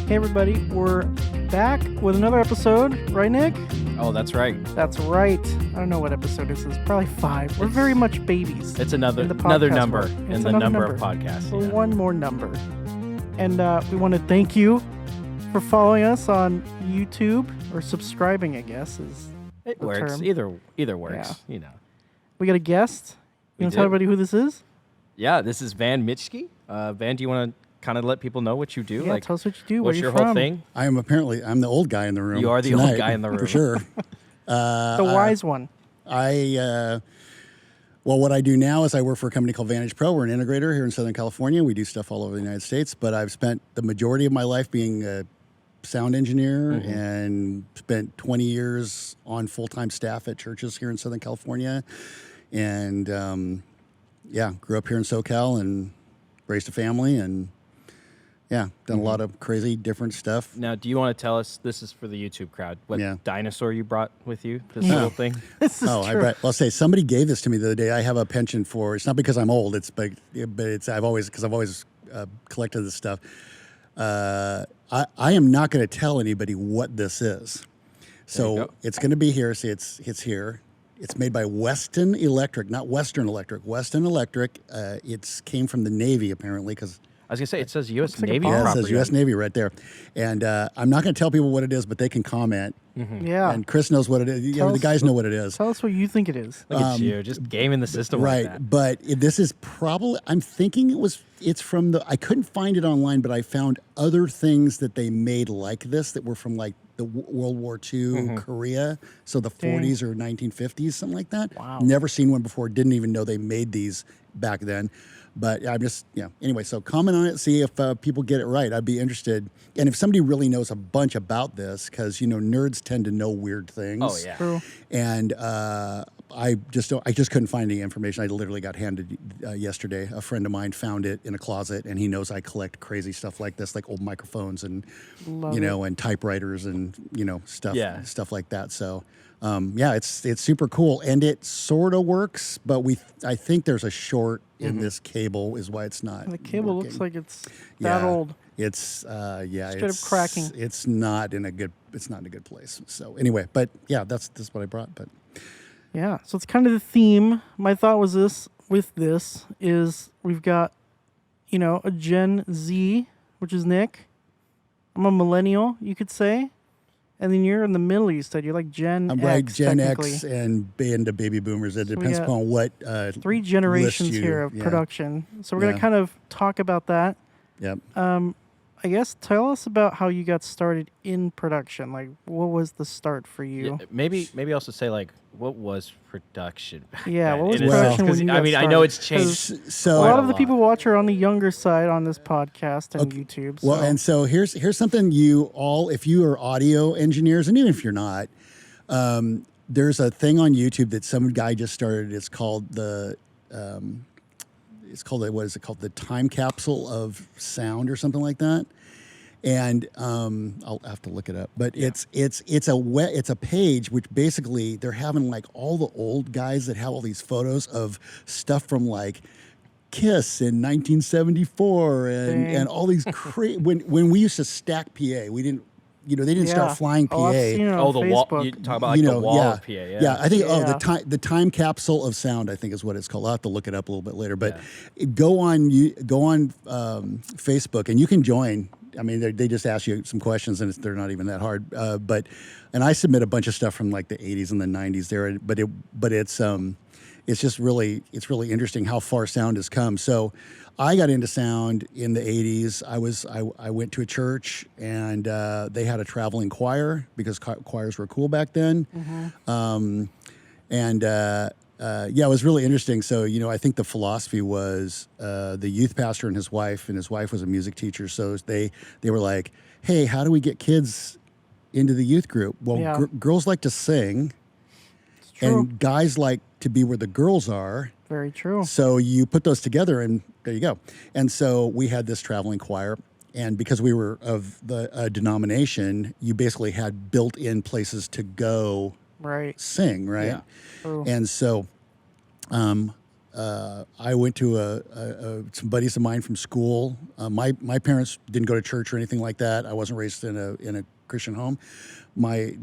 Hey everybody, we're back with another episode, right Nick? Oh, that's right. That's right. I don't know what episode this is. Probably 5. We're very much babies. It's another in the number podcast in It's the another number of podcasts. We're Yeah. one more number. And we want to thank you for following us on YouTube, or subscribing, I guess, is It the works. term. Either works. You know. We got a guest. You want to tell everybody who this is? Yeah, this is Metschke. Van, do you want to kind of let people know what you do? Yeah, tell us what you do. What's Where your you're from? whole thing? I'm the old guy in the room. You are the tonight, old guy in the room for sure. The wise one. Well, what I do now is I work for a company called Vantage Pro. We're an integrator here in Southern California. We do stuff all over the United States, but I've spent the majority of my life being a sound engineer and spent 20 years on full-time staff at churches here in Southern California. And grew up here in SoCal and raised a family and done a lot of crazy different stuff. Now, do you want to tell us, this is for the YouTube crowd, what dinosaur you brought with you, this little thing? This is true. I'll say somebody gave this to me the other day. I have a penchant for, it's not because I'm old, but I've always collected this stuff. I am not going to tell anybody what this is. So it's going to be here. See, it's here. It's made by Weston Electric, not Western Electric. Weston Electric. It came from the Navy apparently, because I was going to say, it says U.S. like a Navy bomb. it property. says U.S. Navy right there. And I'm not going to tell people what it is, but they can comment. Yeah. And Chris knows what it is. The guys know what it is. Tell us what you think it is. Look at you, just gaming the system Right, like that. but this is probably, I'm thinking it's from I couldn't find it online, but I found other things that they made like this that were from like the World War II Korea, so the 40s or 1950s, something like that. Wow. Never seen one before, didn't even know they made these back then. But I'm just, anyway, so comment on it, see if people get it right. I'd be interested. And if somebody really knows a bunch about this, because, nerds tend to know weird things. Oh, yeah. True. And I just couldn't find any information. I literally got handed yesterday. A friend of mine found it in a closet, and he knows I collect crazy stuff like this, like old microphones and Love it. and typewriters and stuff stuff like that. So it's super cool, and it sort of works, but I think there's a short in this cable is why it's not. The cable working. looks like it's that old. It's Straight up it's cracking. It's not in a good place. So anyway, but that's what I brought. But Yeah, so it's kind of the theme. My thought was this is we've got, a Gen Z, which is Nick. I'm a millennial, you could say. And then you're in the middle, you said. You're like Gen I'm X, right, Gen technically. X and into baby boomers. It depends got upon what 3 generations list you- here of yeah. production. So we're going to Yeah. kind of talk about that. Yep. I guess tell us about how you got started in production. Like, what was the start for you? Yeah, maybe also say, like, what was production back Yeah, then? what was In a sense, production when 'cause, you I got mean, I know started? it's changed. So A lot quite of the people watch are on the younger side on this podcast and YouTube. Well, and so here's something if you are audio engineers, and even if you're not, there's a thing on YouTube that some guy just started. It's called the the time capsule of sound or something like that. And I'll have to look it up, but it's a page which basically they're having like all the old guys that have all these photos of stuff from like Kiss in 1974 and all these when we used to stack PA, we didn't. They didn't start flying PA. I've seen it on the wall. Facebook. You talk about the wall of PA. Yeah, I think Yeah. the time capsule of sound, I think is what it's called. I'll have to look it up a little bit later. But go on Facebook and you can join. I mean, they just ask you some questions and they're not even that hard. And I submit a bunch of stuff from like the 80s and the 90s there. But it's just really interesting how far sound has come. So I got into sound in the 80s. I went to a church and they had a traveling choir because choirs were cool back then. It was really interesting. So, I think the philosophy was the youth pastor and his wife was a music teacher. So they were like, hey, how do we get kids into the youth group? Well, girls like to sing and guys like to be where the girls are. Very true. So you put those together and there you go. And so we had this traveling choir. And because we were of the denomination, you basically had built-in places to go Right. sing, right? Yeah. True. And so I went to some buddies of mine from school. My parents didn't go to church or anything like that. I wasn't raised in a Christian home. I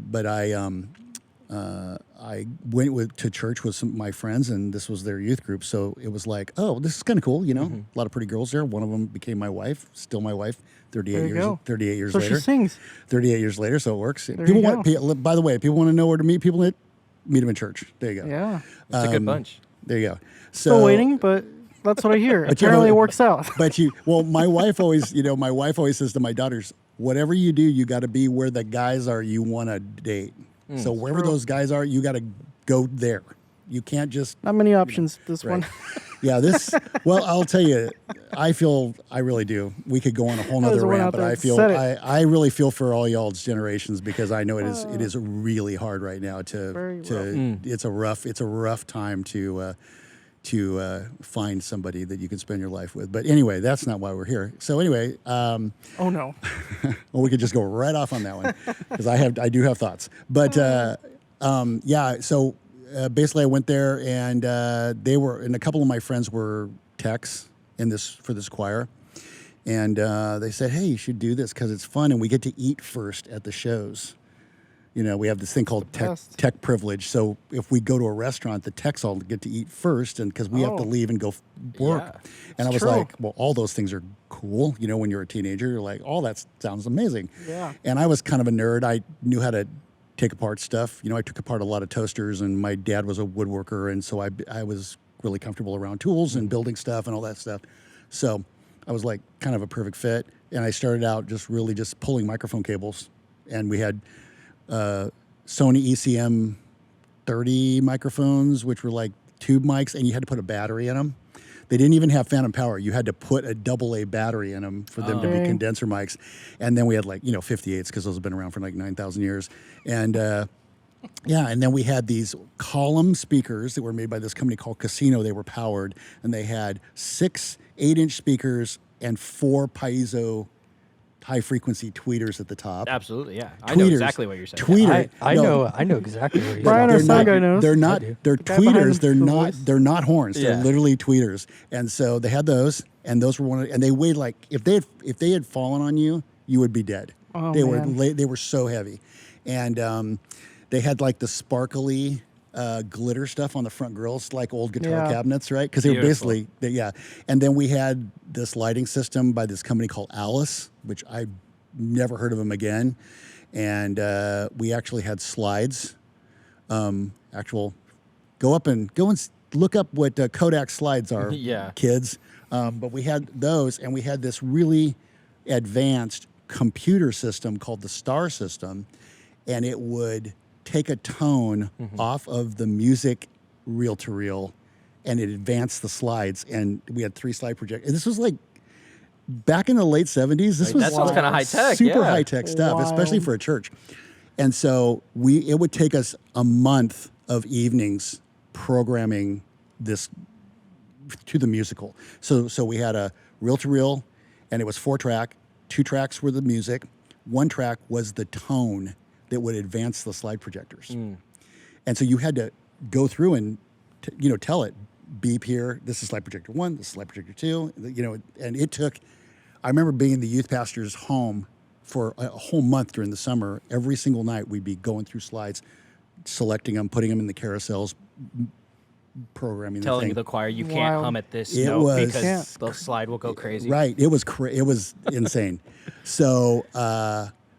went to church with some of my friends, and this was their youth group. So it was like, oh, this is kind of cool, A lot of pretty girls there. One of them became my wife, still my wife. 38 years so later. She sings. 38 years later, so it works. There you go. By the way, people want to know where to meet people. Meet them in church. There you go. Yeah, It's a good bunch. There you go. Still waiting, but that's what I hear. Apparently, it works out. My wife always says to my daughters, whatever you do, you got to be where the guys are you want to date. So wherever those guys are, you got to go there. You can't just not many options. This right. one. Yeah, well, I'll tell you, I really do. We could go on a whole nother rant, but I really feel for all y'all's generations because I know it is really hard right now it's a rough time to find somebody that you can spend your life with. But anyway, that's not why we're here. So anyway, oh no. Well, we could just go right off on that one because I do have thoughts. But yeah, so basically I went there and a couple of my friends were techs for this choir. And they said, hey, you should do this because it's fun and we get to eat first at the shows. We have this thing called tech privilege. So if we go to a restaurant, the techs all get to eat first, and because we have to leave and go work. Yeah, and I was like, well, all those things are cool. When you're a teenager, you're like, oh, that sounds amazing. Yeah. And I was kind of a nerd. I knew how to take apart stuff. I took apart a lot of toasters, and my dad was a woodworker, and so I was really comfortable around tools and building stuff and all that stuff. So I was like kind of a perfect fit. And I started out just pulling microphone cables, and we had Sony ECM 30 microphones, which were like tube mics, and you had to put a battery in them. They didn't even have phantom power. You had to put a AA battery in them for them to be condenser mics. And then we had 58s because those have been around for like 9,000 years. And and then we had these column speakers that were made by this company called Casino. They were powered, and they had 6 8-inch speakers and 4 piezo high-frequency tweeters at the top. Absolutely, yeah. I know exactly what you're saying. I know exactly what you're Brian, saying. our sound guy knows. They're tweeters. They're not horns. Yeah. They're literally tweeters. And so they had those, and those were and they weighed like, if they had fallen on you, you would be dead. Oh, they man. they were so heavy. And they had like the sparkly glitter stuff on the front grills, like old guitar cabinets, right? Because they were basically, And then we had this lighting system by this company called Alice, which I never heard of them again. And we actually had slides. Go and look up what Kodak slides are, kids. But we had those, and we had this really advanced computer system called the Star System, and it would take a tone off of the music reel-to-reel, and it advanced the slides, and we had 3 slide projectors. This was like back in the late 70s. This was that sounds kind of high-tech. Super high-tech stuff, especially for a church. And so it would take us a month of evenings programming this to the musical. So we had a reel-to-reel, and it was 4-track. 2 tracks were the music. 1 track was the tone that would advance the slide projectors. And so you had to go through and, tell it, beep here, this is slide projector 1, this is slide projector 2, and it took, I remember being in the youth pastor's home for a whole month during the summer. Every single night we'd be going through slides, selecting them, putting them in the carousels, programming telling the the choir you can't hum at this It note was- because the slide will go crazy. Right. It was insane. So,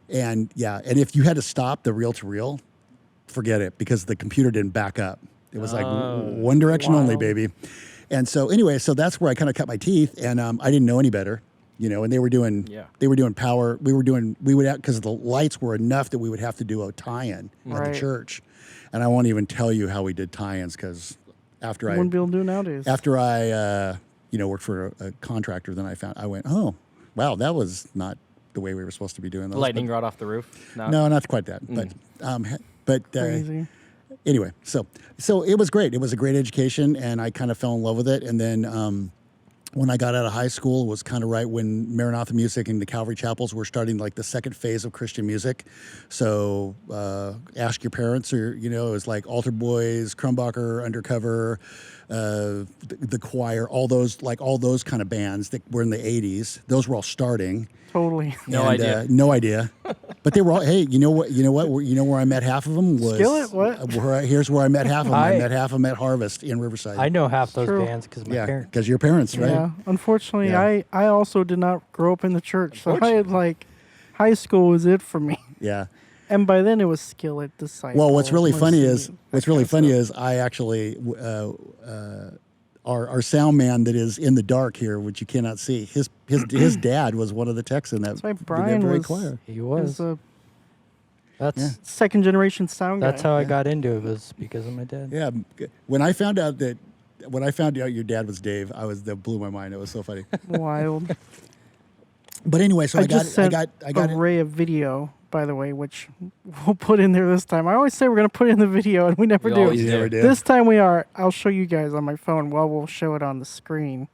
and if you had to stop the reel-to-reel, forget it, because the computer didn't back up. It was like one direction only, baby. And so anyway, that's where I kind of cut my teeth, and I didn't know any better, and they were doing power. We would because the lights were enough that we would have to do a tie-in at the church. And I won't even tell you how we did tie-ins, because after wouldn't be able to do nowadays. After I worked for a contractor, then I went, oh, wow, that was not the way we were supposed to be doing those. Lightning rod off the roof? No, not quite that. But Crazy. Anyway, so it was great. It was a great education, and I kind of fell in love with it. And then when I got out of high school was kind of right when Maranatha Music and the Calvary Chapels were starting like the second phase of Christian music. So Ask Your Parents, or it was like Altar Boys, Crumbacher, Undercover, the Choir, all those kind of bands that were in the 80s. Those were all starting. Totally. No idea. No idea. But they were all. Hey, you know what? Where I met half of them was Skillet. What? Here's where I met half of them. I met half of them at Harvest in Riverside. I know half those True. bands because my yeah, parents. because your parents, right? Yeah. Unfortunately, Yeah. I also did not grow up in the church, so I had high school was it for me. Yeah. And by then it was Skillet, Disciple. Well, what's really funny Mercy, is I actually our sound man that is in the dark here, which you cannot see. His dad was one of the techs in that. That's why Brian very was. choir. He Is was. a That's second generation sound guy. that's how I got into it, was because of my dad. Yeah, when I found out your dad was Dave, that blew my mind. It was so funny. Wild. But anyway, so I just sent got it. Ray a video, by the way, which we'll put in there this time. I always say we're going to put it in the video, and we never We do. always You never do. This time we are. I'll show you guys on my phone. Well, we'll show it on the screen.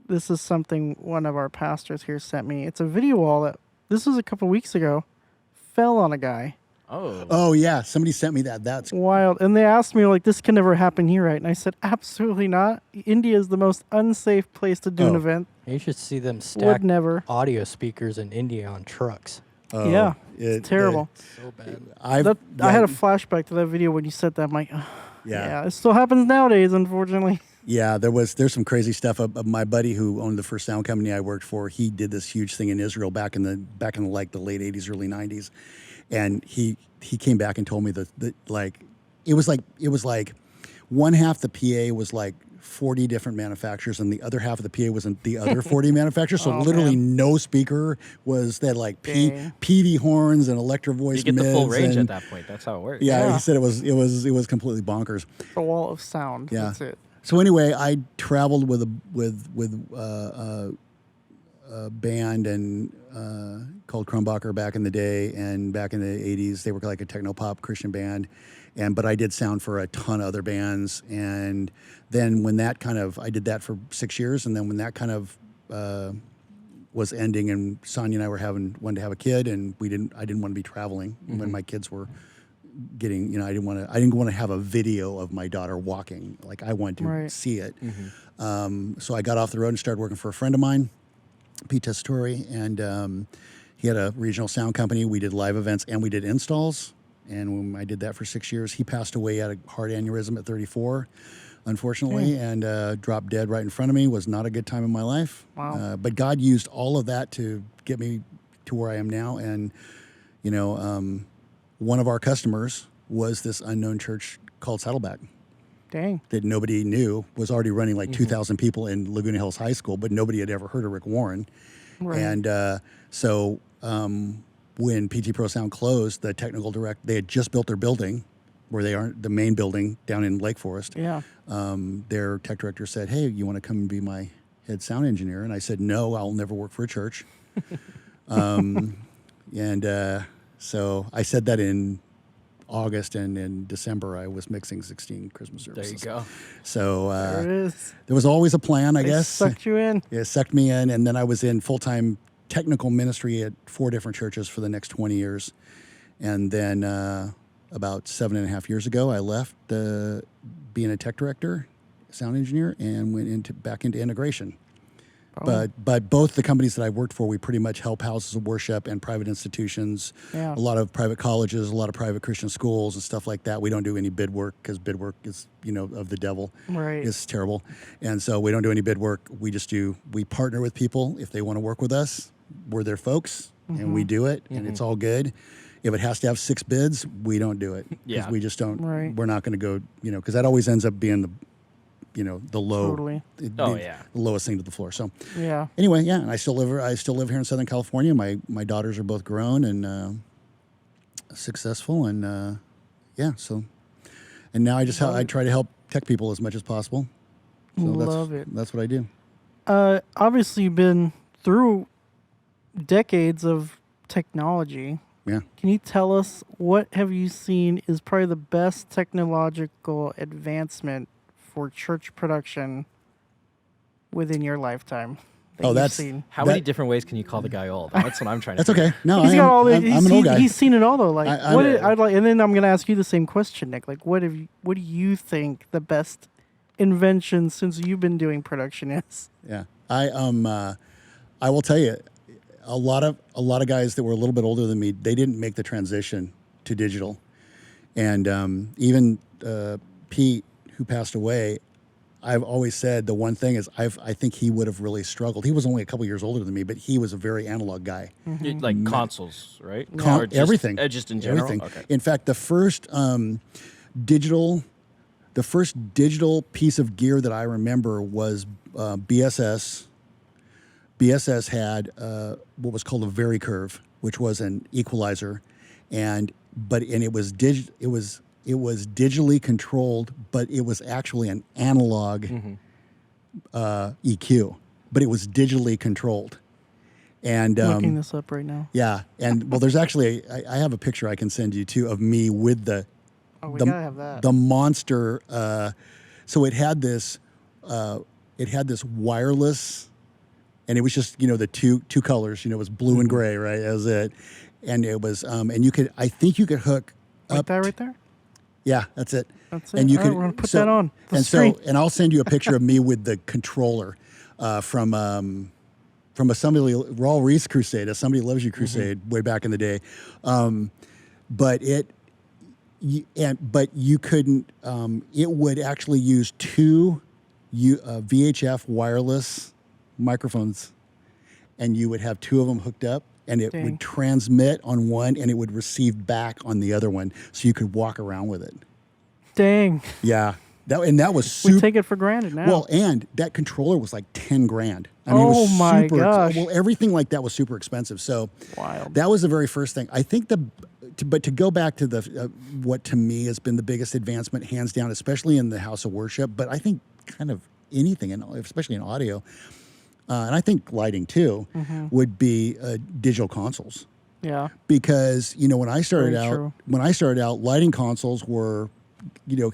This is something one of our pastors here sent me. It's a video wall that, this was a couple weeks ago, fell on a guy. Oh. Oh yeah, somebody sent me that. That's Wild. And they asked me, like, this can never happen here, right? And I said, absolutely not. India is the most unsafe place to do an Oh. event. You should see them Would stack never. audio speakers in India on trucks. Yeah. It's terrible. So bad. I had a flashback to that video when you said that. I'm like, "Ugh, Yeah. yeah, it still happens nowadays, unfortunately. Yeah, there's some crazy stuff. My buddy who owned the first sound company I worked for, he did this huge thing in Israel back in the like the late 80s, early 90s, and he came back and told me that it was like one half the PA was like 40 different manufacturers, and the other half of the PA was in the other 40 manufacturers. So Oh, literally man. no speaker was that, like Dang. PD horns and electro voice. You get the full mids range and- at that point. That's how it works. Yeah, Yeah. he said it was completely bonkers. The wall of sound. Yeah. That's it. So anyway, I traveled with a band and called Crumbacher back in the day, and back in the 80s they were like a techno pop Christian band, but I did sound for a ton of other bands, and then when that I did that for 6 years, and then when that kind of was ending, and Sonia and I wanted to have a kid, and I didn't want to be traveling when my kids were getting, I didn't want to have a video of my daughter walking. Like, I wanted to Right. see it. So I got off the road and started working for a friend of mine, Pete Tessitore, and he had a regional sound company. We did live events and we did installs. And when I did that for 6 years, he passed away at a heart aneurysm at 34, unfortunately, and dropped dead right in front of me. Was not a good time in my life. Wow. But God used all of that to get me to where I am now. And, one of our customers was this unknown church called Saddleback Dang. that nobody knew, was already running like 2,000 people in Laguna Hills High School, but nobody had ever heard of Rick Warren. Right. And so when PT Pro Sound closed, the technical director, they had just built their building where they aren't, the main building down in Lake Forest. Yeah. Their tech director said, "Hey, you want to come and be my head sound engineer?" And I said, "No, I'll never work for a church." So I said that in August, and in December I was mixing 16 Christmas There services. you go. So There it is. there was always a plan, I They guess. sucked you in. Yeah, it sucked me in, and then I was in full-time technical ministry at 4 different churches for the next 20 years. And then about 7.5 years ago, I left being a tech director, sound engineer, and went back into integration. Oh. But both the companies that I worked for, we pretty much help houses of worship and private institutions, Yeah. a lot of private colleges, a lot of private Christian schools and stuff like that. We don't do any bid work because bid work is, of the devil. Right. It's terrible. And so we don't do any bid work. We partner with people. If they want to work with us, we're their folks, and we do it, and it's all good. If it has to have 6 bids, we don't do it. Because Yeah. we just don't, Right. we're not going to go, because that always ends up being the low, Totally. Oh, the yeah. lowest thing to the floor. So Yeah. anyway, yeah, and I still live here in Southern California. My daughters are both grown and successful, and so, and now I try to help tech people as much as possible. So Love it. That's what I do. Obviously, you've been through decades of technology. Yeah. Can you tell us what have you seen is probably the best technological advancement for church production within your lifetime? That Oh, you've that's- seen? How That- many different ways can you call the guy old? That's what I'm trying to That's okay. No, He's got all the. I'm an old guy. He's seen it all though. Like I- what? Yeah. I'd like, and then I'm gonna ask you the same question, Nick. Like, what do you think the best invention since you've been doing production is? Yeah, I will tell you, a lot of guys that were a little bit older than me, they didn't make the transition to digital, and even Pete, who passed away, I've always said the one thing is I think he would have really struggled. He was only a couple years older than me, but he was a very analog guy. like consoles, right? Con- Or just, everything, just in general. everything. Okay. In fact, the first digital piece of gear that I remember was BSS. BSS had what was called a Varicurve, which was an equalizer, and it was digitally controlled, but it was actually an analog EQ, but it was digitally controlled. And Looking this up right now. yeah, and well, there's actually I have a picture I can send you too of me with the Oh, we the, gotta have that. the monster. So it had this wireless, and it was just the two colors. It was blue and gray, right? That was it, and it was and I think you could hook like up. that right there. Yeah, that's it. That's it. And you All right, could we're gonna put that on the and screen. and I'll send you a picture of me with the controller from a Somebody Raw Reese crusade, a Somebody Loves You crusade way back in the day. But you couldn't. It would actually use two VHF wireless microphones, and you would have two of them hooked up, and it Dang. would transmit on one, and it would receive back on the other one, so you could walk around with it. Dang, Yeah, that was we super. take it for granted now. Well, and that controller was like 10 grand. I mean, it Oh was my super, gosh. Well, everything like that was super expensive. So Wild. that was the very first thing. I think but to go back to the what to me has been the biggest advancement, hands down, especially in the house of worship, but I think kind of anything, and especially in audio, and I think lighting too, would be digital consoles. Yeah. Because when I started Very out, true. lighting consoles were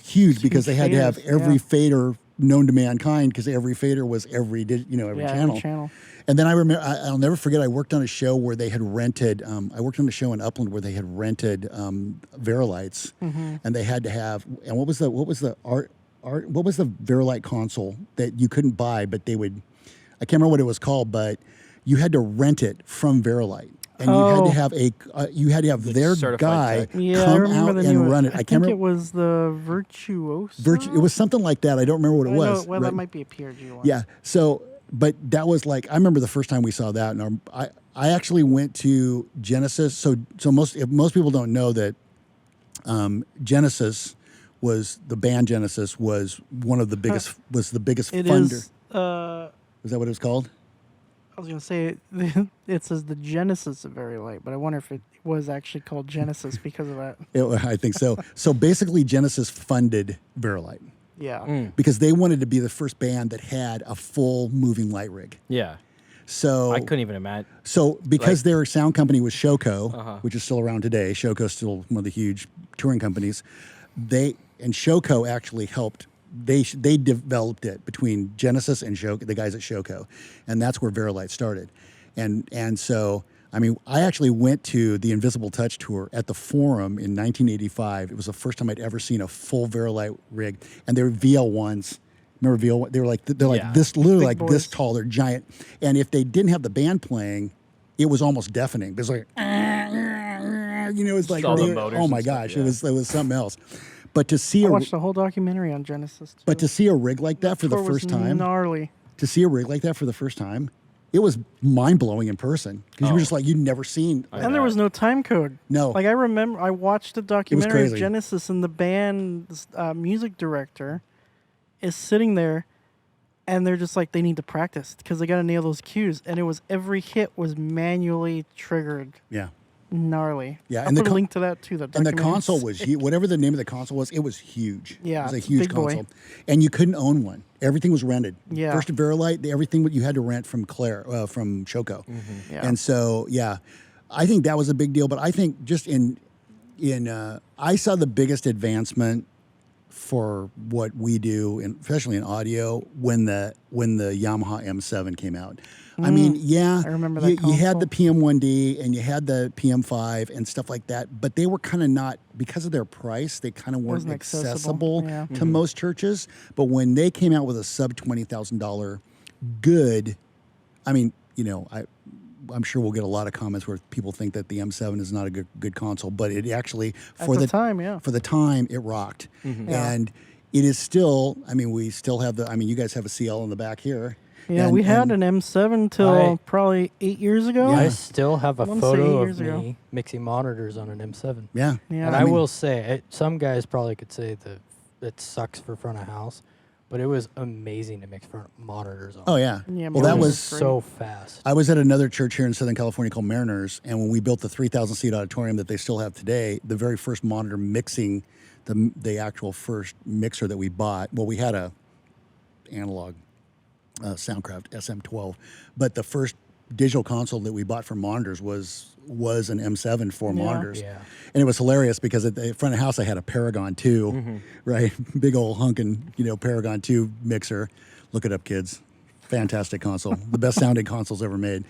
huge because they had to have faders, every yeah. fader known to mankind, because every fader was every Yeah, channel. every channel. And then I remember, I'll never forget, I worked on a show where they had rented, I worked on a show in Upland where they had rented Verilights, and they had to have, and what was the Verilite console that you couldn't buy, but they would, I can't remember what it was called, but you had to rent it from Verilite. And Oh. you had to have their guy certified tech. Yeah, I come remember out the and new run it. I I think can't it remember. was the Virtuoso. It was something like that. I don't remember what it I know- was. Well, right? that might be a PRG one. Yeah. So, but that was like, I remember the first time we saw that, and I actually went to Genesis. So most people don't know that Genesis was the band. Genesis was one of the biggest was the biggest It funder. is. Was that what it was called? I was gonna say it says the Genesis of Very Light, but I wonder if it was actually called Genesis because of that. I think so. So basically, Genesis funded Verilite Yeah. because they wanted to be the first band that had a full moving light rig. Yeah. So I couldn't even imagine. So because Like- their sound company was Shoko, which is still around today, Shoko's still one of the huge touring companies. Shoko actually helped. They developed it between Genesis and Shoko, the guys at Shoko, and that's where Verilite started. And so I mean, I actually went to the Invisible Touch tour at the Forum in 1985. It was the first time I'd ever seen a full Verilite rig, and they're VL1s. Remember VL1? They're like Yeah. this, literally Big like this boys. tall. They're giant. And if they didn't have the band playing, it was almost deafening. It was like, it's like, all the they- motors oh and my stuff, gosh, yeah. it was something else. But to see I watched the whole documentary on Genesis. Too. but to see a rig like that for the Tour was first time, gnarly. it was mind blowing in person because you were just like you'd never seen. And there was no time code. No. Like I remember, I watched the documentary of crazy. Genesis, and the band's music director is sitting there, and they're just like, they need to practice because they got to nail those cues. And it was every hit was manually triggered. Yeah. Gnarly. Yeah, I'll and the put a con- link to that too. That And the documentary. console was huge. Whatever the name of the console was, it was huge. Yeah, it was a it's a huge big boy. console, and you couldn't own one. Everything was rented. Yeah. First Verilite, everything you had to rent from from Shoko. Yeah. And so, yeah, I think that was a big deal. But I think just I saw the biggest advancement for what we do, and especially in audio, when the Yamaha M7 came out. I mean, yeah, I remember that you had console. the PM1D and you had the PM5 and stuff like that, but they were kind of not, because of their price, they kind of weren't Wasn't accessible accessible, yeah. to most churches. But when they came out with a sub $20,000 good, I mean, you know, I'm sure we'll get a lot of comments where people think that the M7 is not a good console, but it actually At the time, yeah. for the time it rocked, Yeah. and it is still. I mean, we still have the. I mean, you guys have a CL in the back here. Yeah, And- we had and- an M7 till I- probably 8 years ago. I still have a wanna say 8 photo years of ago. me mixing monitors on an M7. Yeah, Yeah. And I I mean- will say, some guys probably could say that it sucks for front of house, but it was amazing to mix front monitors on. Oh yeah. Yeah, Well, that It Monitors was. great. so fast. I was at another church here in Southern California called Mariners, and when we built the 3,000 seat auditorium that they still have today, the very first monitor mixing, the actual first mixer that we bought. Well, we had a analog Soundcraft SM12, but the first digital console that we bought for monitors was an M7 for Yeah. monitors. Yeah. And it was hilarious because at the front of the house I had a Paragon 2, right? Big old hunkin', Paragon 2 mixer. Look it up, kids. Fantastic console, the best sounding consoles ever made.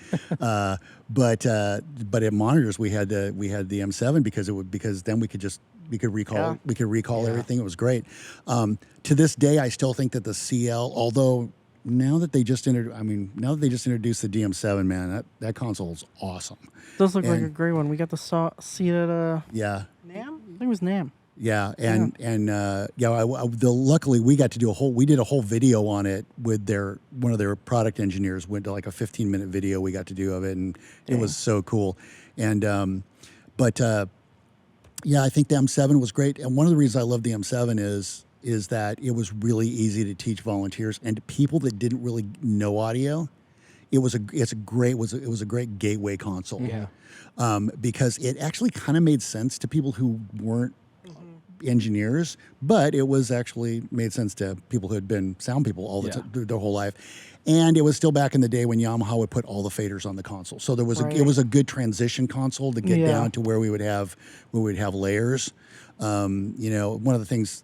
But at monitors we had the M7 because then we could recall Yeah. everything. It was great. To this day, I still think that the CL, although now that they just introduced the DM7, man, that console is awesome. Does look like a And- great one. We got to see it at Yeah. NAM? I think it was NAM. Yeah, luckily we got to do we did a whole video on it with one of their product engineers. Went to like a 15-minute video we got to do of it, and it was so cool. And yeah, I think the M7 was great. And one of the reasons I love the M7 is that it was really easy to teach volunteers and to people that didn't really know audio. It was a great gateway console. Yeah. Because it actually kind of made sense to people who weren't engineers, but it was actually made sense to people who had been sound people all the time, their whole life. And it was still back in the day when Yamaha would put all the faders on the console. So it was a good transition console to get down to where we would have layers. One of the things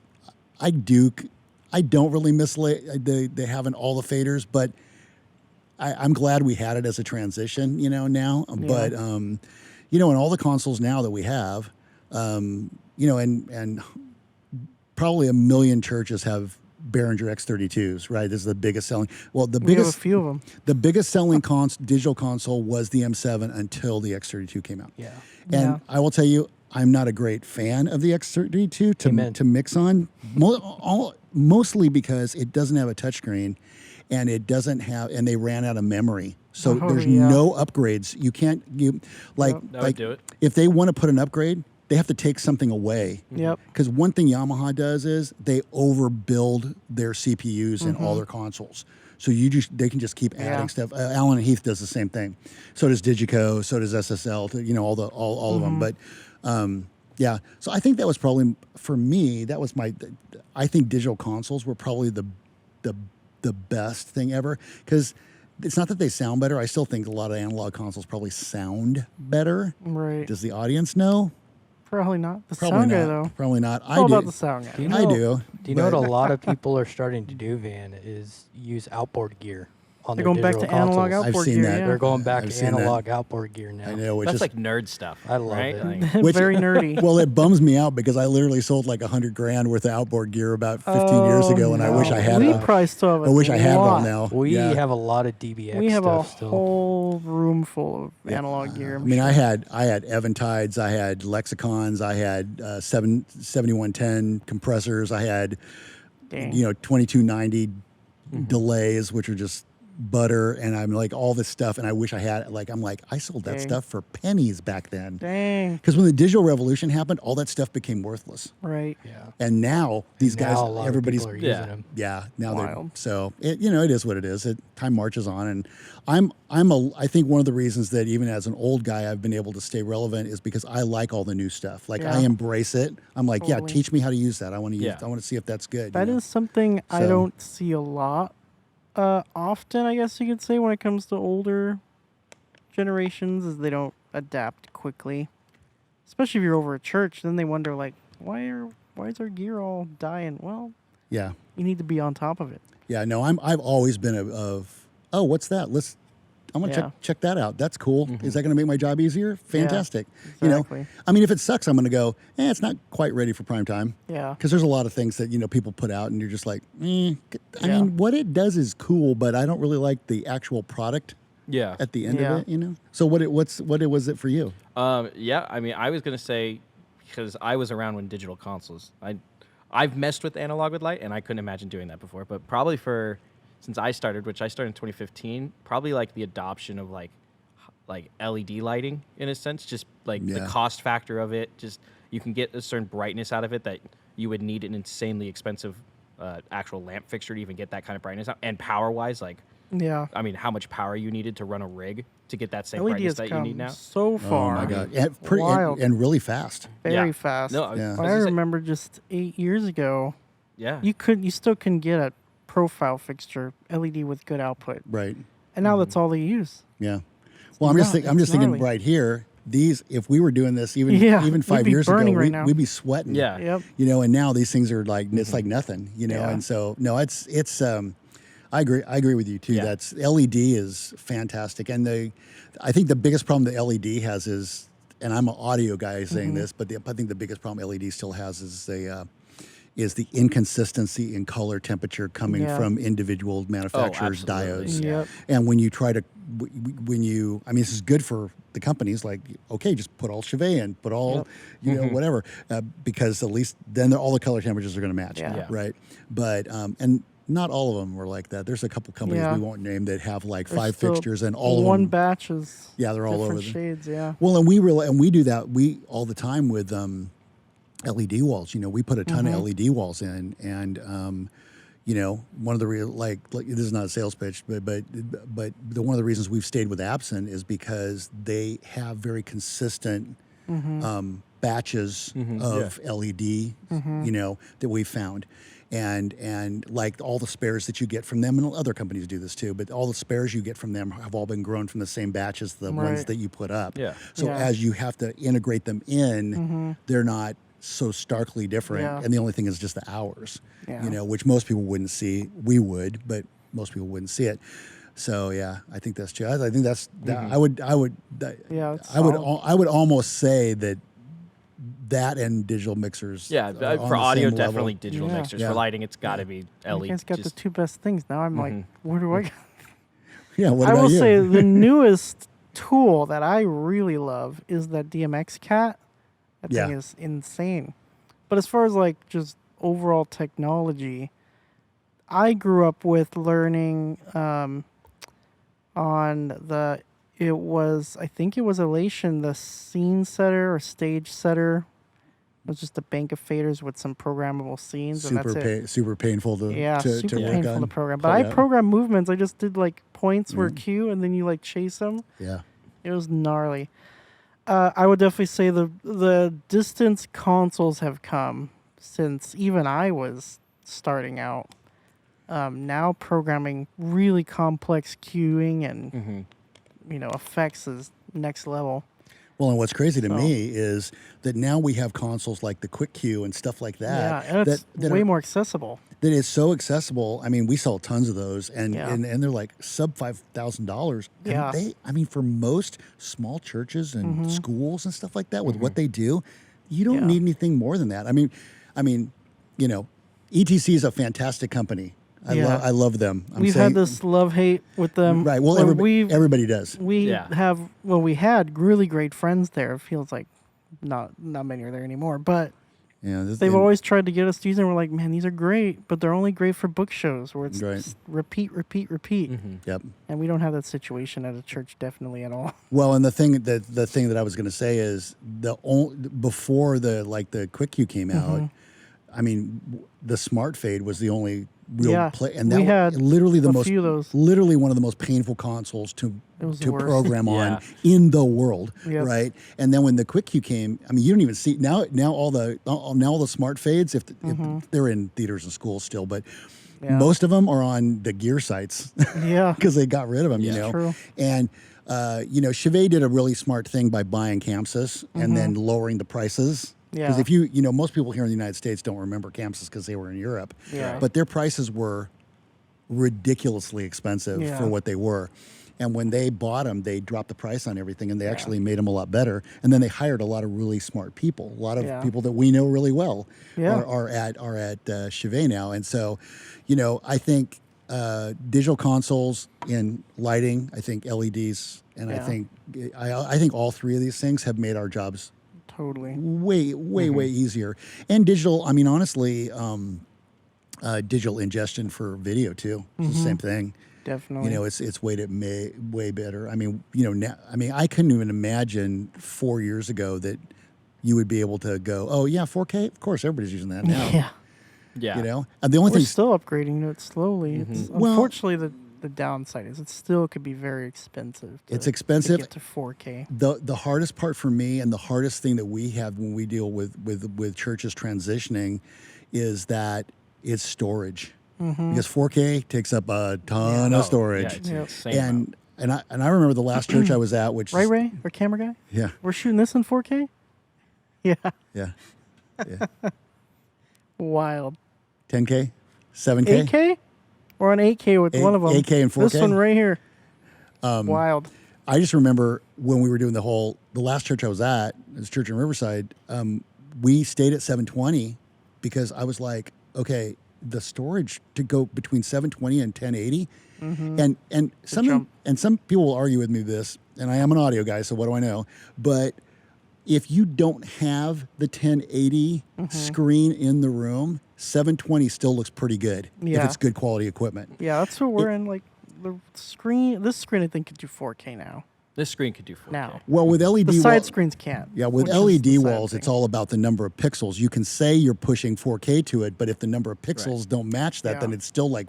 I don't really miss the having all the faders, but I'm glad we had it as a transition, now. Yeah. But in all the consoles now that we have, and probably 1 million churches have Behringer X32s, right? This is the biggest selling. Well, We have a few of them. the biggest selling digital console was the M7 until the X32 came out. Yeah. And Yeah. I will tell you, I'm not a great fan of the X32 to mix on, mostly because it doesn't have a touchscreen, and and they ran out of memory. So there's no upgrades. You can't That would do it. if they want to put an upgrade, they have to take something away. Yep. Because one thing Yamaha does is they overbuild their CPUs in all their consoles. So they can just keep adding stuff. Allen and Heath does the same thing. So does Digico. So does SSL. All of them. But yeah. So I think that was probably for me. That was I think digital consoles were probably the best thing ever, because it's not that they sound better. I still think a lot of analog consoles probably sound better. Right. Does the audience know? Probably not. The Probably sound not. guy, though. Probably not. It's I all do. about the sound guy. Do you I know- do. Do you know what but- a lot of people are starting to do, Van, is use outboard gear on They're their going back to digital analog consoles. outboard seen gear. that. Yeah. They're going back I've to seen that. analog outboard gear now. I know. Which That's is like nerd stuff. I love right? it. Like, Which- Very nerdy. well, it bums me out because I literally sold like $100,000 worth of outboard gear about 15 years ago, and I wish I had We it. probably still have I wish I had it all lot. now. We Yeah. have a lot of DBX We have a stuff still. whole room full of analog gear. I mean, I had Eventides, I had Lexicons, I had 7110 compressors, I had Dang. 2290 delays, which are just butter, and I'm like all this stuff, and I wish I had I sold that Dang. stuff for pennies back then. Dang. Because when the digital revolution happened, all that stuff became worthless. Right. Yeah. And now these Now guys, a lot everybody's of people are using them. yeah, now they're Wild. so it is what it is. Time marches on, and I think one of the reasons that even as an old guy I've been able to stay relevant is because I like all the new stuff. Like I Yeah. embrace it. I'm like, yeah, Totally. teach me how to use that. I want to use. Yeah. I want to see if that's good. That is something I So- don't see a lot often, I guess you could say, when it comes to older generations, is they don't adapt quickly. Especially if you're over at church, then they wonder, like, why are why is our gear all dying? Well, Yeah. you need to be on top of it. Yeah. No, I've always been oh, what's that? I'm gonna Yeah. check that out. That's cool. Is that gonna make my job easier? Fantastic. exactly. You know, I mean, if it sucks, I'm gonna go. It's not quite ready for prime time. Yeah. Because there's a lot of things that people put out, and you're just like, I Yeah. mean, what it does is cool, but I don't really like the actual product Yeah. at the end Yeah. of it. You know. So what was it for you? Yeah. I mean, I was gonna say because I was around when digital consoles. I've messed with analog with light, and I couldn't imagine doing that before. But probably since I started, which I started in 2015, probably like the adoption of like LED lighting in a sense, just like the Yeah. cost factor of it. Just you can get a certain brightness out of it that you would need an insanely expensive actual lamp fixture to even get that kind of brightness out. And power wise, like Yeah. I mean, how much power you needed to run a rig to get that same LED brightness has that you come need now. so far. Oh my god! And, Wild. and really fast. Very Yeah. fast. No, Yeah. I remember just 8 years ago, Yeah. you still couldn't get a profile fixture LED with good output, Right. and now that's all they use. Yeah. Well, I'm just It's thinking gnarly. right here. If we were doing this even Yeah, even we'd 5 be years ago, burning right now. we'd be sweating. Yeah. Yep. And now these things are like it's like nothing. Yeah. And so no, it's I agree with you too. Yeah. That's LED is fantastic, and I think the biggest problem that LED has is, and I'm an audio guy saying this, but I think the biggest problem LED still has is the inconsistency in color temperature coming Yeah. from individual manufacturers' absolutely. diodes. Yep. And when you try to, I mean, this is good for the companies. Like, okay, just put all Chauvet in, put all, whatever, because at least then all the color temperatures are going to match, Yeah. Yeah. right? But and not all of them were like that. There's a couple companies Yeah. we won't name that have like There's 5 still fixtures and all of one them. batch is Yeah, they're all over different the- shades. Yeah. Well, and we do that all the time with LED walls. We put a ton of LED walls in, and one of the this is not a sales pitch, but one of the reasons we've stayed with Absen is because they have very consistent batches of LED, that we've found. And like all the spares that you get from them, and other companies do this too, but all the spares you get from them have all been grown from the same batch as the ones Right. that you put up. Yeah. So Yeah. as you have to integrate them in, they're not so starkly different. Yeah. And the only thing is just the hours, Yeah. which most people wouldn't see. We would, but most people wouldn't see it. So yeah, I think that's true. I think that's I would Yeah, it's I would solid. I would almost say that and digital mixers. Yeah, are on for the audio, same level. definitely digital Yeah. mixers. Yeah. For lighting, it's got to be You LED. guys got the just- two best things. Now I'm like, where do I go? Yeah. What I about will you? say the newest tool that I really love is that DMX cat. That thing Yeah. is insane. But as far as like just overall technology, I grew up with learning I think it was Elation, the scene setter or stage setter. It was just a bank of faders with some programmable scenes, and that's it. super painful to Yeah, to super work painful on. to program. But I Yeah. programmed movements. I just did like points were cue, and then you like chase them. Yeah. It was gnarly. I would definitely say the distance consoles have come since even I was starting out. Now programming really complex cueing and effects is next level. Well, and what's crazy to So- me is that now we have consoles like the Quick Cue and stuff like that. Yeah, and it's that way are- more accessible. That is so accessible. I mean, we sell tons of those, and Yeah. and they're like sub $5,000. Yeah. For most small churches and schools and stuff like that, with what they do, you don't Yeah. need anything more than that. I mean, ETC is a fantastic company. Yeah. I love them. We've had this love-hate with them. right. Well, where everybody does. We Yeah. we had really great friends there. It feels like not many are there anymore, but Yeah, they've always tried to get us to use them. We're like, man, these are great, but they're only great for book shows where it's Right. just repeat. Yep. And we don't have that situation at a church, definitely at all. Well, and the thing that I was going to say is before the Quick Cue came out, I mean, the Smart Fade was the only real Yeah, play, and we that had literally the a most few of those. literally one of the most painful consoles to It was the to worst. program on Yeah. in the world, Yep. right? And then when the Quick Cue came, I mean, you don't even see now all the Smart Fades if they're in theaters and schools still, but. Yeah. Most of them are on the gear sites Yeah. because they got rid of them, Yeah. True. And Chauvet did a really smart thing by buying Campsys and then lowering the prices Yeah. Because if most people here in the United States don't remember campuses because they were in Europe. Yeah. But their prices were ridiculously expensive Yeah. for what they were. And when they bought them, they dropped the price on everything, and they actually made them a lot better. And then they hired a lot of really smart people, a lot of people that we know really well are at Chevet now. And so, I think digital consoles in lighting, I think LEDs, and I think all three of these things have made our jobs Totally. way easier. And digital, I mean, honestly, digital ingestion for video too. It's the same thing. Definitely. It's way better. I mean, now, I couldn't even imagine 4 years ago that you would be able to go, oh yeah, 4K. Of course, everybody's using that now. Yeah. Yeah. And the only We're thing, still upgrading to it slowly. It's, Well- unfortunately, the downside is it still could be very expensive. It's to expensive. get to 4K. the hardest part for me, and the hardest thing that we have when we deal with churches transitioning, is that it's storage. Because 4K takes up a ton of storage. Yeah, it's Yep. insane. And I remember the last church I was at, which Right, is, Ray? Our camera guy? yeah, We're shooting this in 4K? Yeah. yeah, wild. 10K, 7K, 8K? We're on 8K with one of them. 8K and 4K. This one right here. Wild. I just remember when we were doing the last church I was at, this church in Riverside, we stayed at 720 because I was like, okay, the storage to go between 720 and 1080, and some people will argue with me this, and I am an audio guy, so what do I know? But if you don't have the 1080 screen in the room, 720 still looks pretty good if Yeah. it's good quality equipment. Yeah, that's what we're in. Like, the screen, this screen I think could do 4K now. This screen could do 4K. Now. Well, with LED The side screens can't. Yeah, with which is the LED sad walls, thing. it's all about the number of pixels. You can say you're pushing 4K to it, but if the number of pixels don't match that, Yeah. then it's still like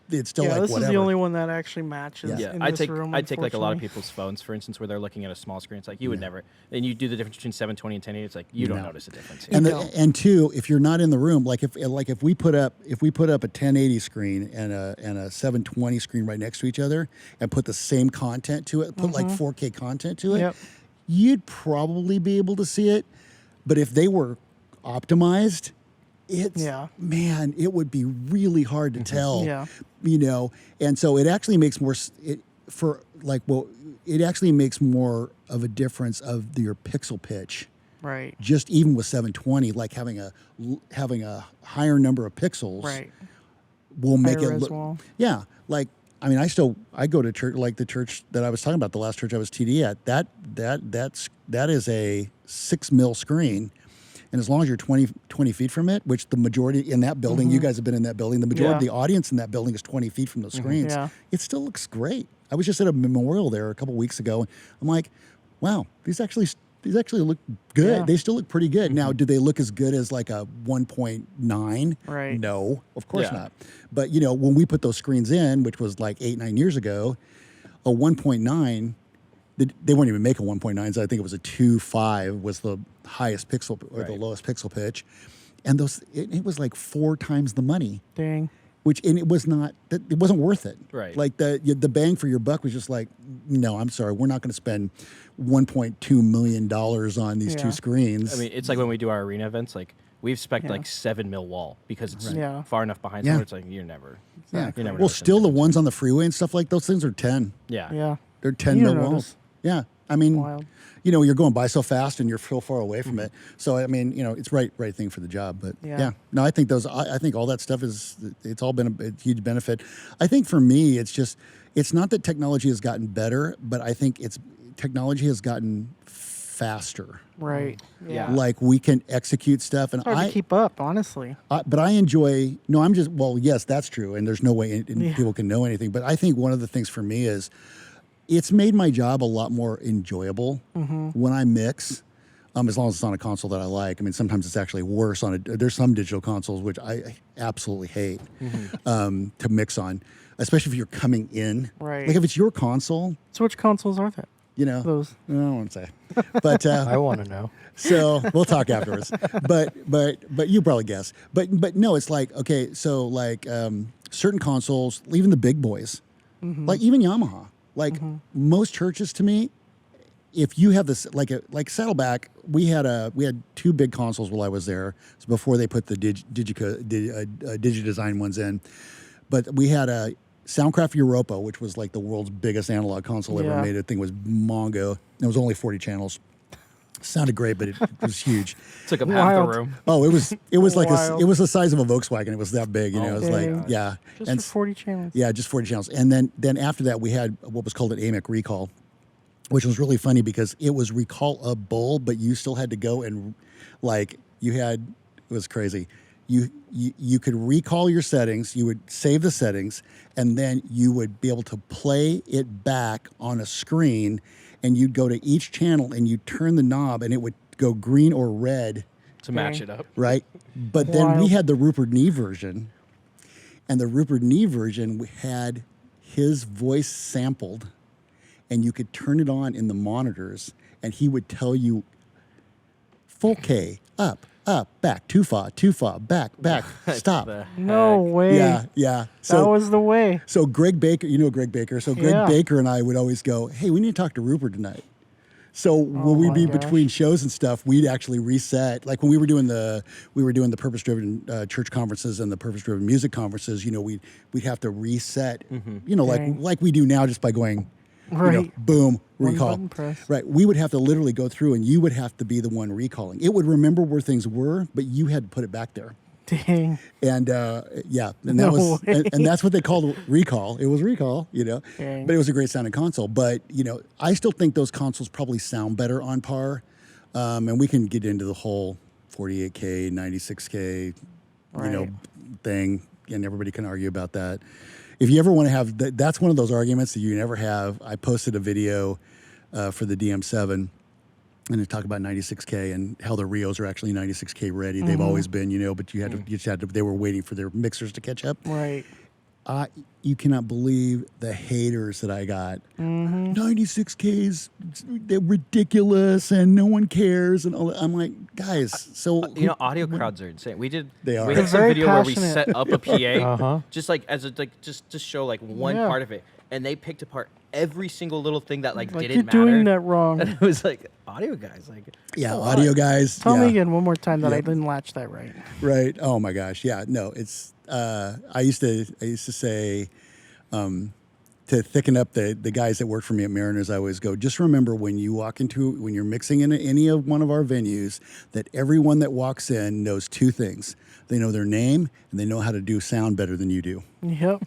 this whatever. is the only one that actually matches. Yeah, in I this take room, like a lot of unfortunately. people's phones, for instance, where they're looking at a small screen. It's like you would never, and you do the difference between 720 and 1080. It's like you don't No. notice a difference. And don't. and two, if you're not in the room, like if we put up a 1080 screen and a 720 screen right next to each other and put the same content to it, put like 4K content to it, Yep. you'd probably be able to see it. But if they were optimized, man, it would be really hard to tell. Yeah. And so it actually makes more it actually makes more of a difference of your pixel pitch. Right. Just even with 720, like having a higher number of pixels, Right. will make Higher it res look. wall. Yeah, like I go to church, like the church that I was talking about, the last church I was TD at. That is a 6 mil screen. And as long as you're 20 feet from it, which the majority in that building, you guys have been in that building, the majority of the audience in that building is 20 feet from those screens. Yeah. It still looks great. I was just at a memorial there a couple weeks ago. And I'm like, wow, these actually look good. Yeah. They still look pretty good. Now, do they look as good as like a 1.9? Right. No, of course Yeah. not. But, when we put those screens in, which was like 8-9 years ago, a 1.9, they weren't even making 1.9s. I think it was a 2.5 was the highest pixel or the Right. lowest pixel pitch. And it was like 4 times the money, Dang. and it wasn't worth it. Right. Like the bang for your buck was just like, no, I'm sorry. We're not going to spend $1.2 million on these Yeah. two screens. I mean, it's like when we do our arena events, like we've spec'd like 7 mil wall because it's Yeah. far enough behind Yeah. someone. It's like you're never. yeah. You never Well, notice still the anything. ones on the freeway and stuff like those things are 10. Yeah. Yeah. They're 10 You mil don't walls. notice. Yeah. I mean, Wild. you're going by so fast and you're so far away from it. So, I mean, it's right thing for the job. But Yeah. no, I think I think all that stuff it's all been a huge benefit. I think for me, it's not that technology has gotten better, but I think technology has gotten faster. Right. Yeah. Like we can execute stuff. And Hard to keep up, honestly. but I enjoy, yes, that's true. And there's no way people can know anything. But I think one of the things for me is it's made my job a lot more enjoyable when I mix, as long as it's on a console that I like. I mean, sometimes it's actually worse there's some digital consoles, which I absolutely hate to mix on, especially if you're coming in. Right. Like if it's your console, So which consoles are that? I Those. don't want to say. But I want to know. so we'll talk afterwards. But you probably guess. But no, it's like, okay, so like certain consoles, even the big boys, like even Yamaha, like most churches to me, if you have this like Saddleback, we had 2 big consoles while I was there. It's before they put the Digidesign ones in, but we had a Soundcraft Europa, which was like the world's biggest analog console ever made. The thing was Mongo. It was only 40 channels. Sounded great, but it was huge. Took up half the room. Oh, it was like Wild. it was the size of a Volkswagen. It was that big, you know. It was Dang. like yeah, Just and for 40 channels. yeah, just 40 channels. And then after that, we had what was called an AMIC recall, which was really funny because it was recallable, but you still had to go and it was crazy. You could recall your settings, you would save the settings, and then you would be able to play it back on a screen, and you'd go to each channel and you'd turn the knob and it would go green or red To match it up. right? But then we Wild. had the Rupert Neve version, and the Rupert Neve version had his voice sampled, and you could turn it on in the monitors, and he would tell you full K, up, back, too far, back, stop. No way. Yeah. That So was the way. so Greg Baker, you know Greg Baker. So Greg Yeah. Baker and I would always go, hey, we need to talk to Rupert tonight. So when we'd my be gosh. between shows and stuff, we'd actually reset. Like when we were doing the purpose driven church conferences and the purpose driven music conferences, you know, we'd have to reset, you know, Dang. like we do now just by going, you know, Right. boom, One recall. button press. Right. We would have to literally go through, and you would have to be the one recalling. It would remember where things were, but you had to put it back there. Dang. And and that No was way. and that's what they called recall. It was recall, you know. Dang. But it was a great sounding console. But you know, I still think those consoles probably sound better on par. And we can get into the whole 48K, 96K, you know, Right. thing, and everybody can argue about that. If you ever want to have, that's one of those arguments that you never have. I posted a video for the DM7. And they talk about 96K and how the Rios are actually 96K ready. They've always been, you know, but you just had to. They were waiting for their mixers to catch up. Right. You cannot believe the haters that I got. 96Ks, they're ridiculous, and no one cares. And all that. I'm like, guys, so You know, audio crowds are insane. We They are. We They're had some very video where we passionate. set up a PA, Uh-huh. just like as a just show like one Yeah. part of it, and they picked apart every single little thing that like Like, didn't you're matter. doing that wrong. And it was like audio guys, like yeah, come audio on. guys. Tell yeah. me again one more time that I Yep. didn't latch that right. Right. Oh my gosh. Yeah. No. It's. I used to say, to thicken up the guys that work for me at Mariners, I always go, just remember when you're mixing in any of one of our venues, that everyone that walks in knows 2 things. They know their name and they know how to do sound better than you do. Yep.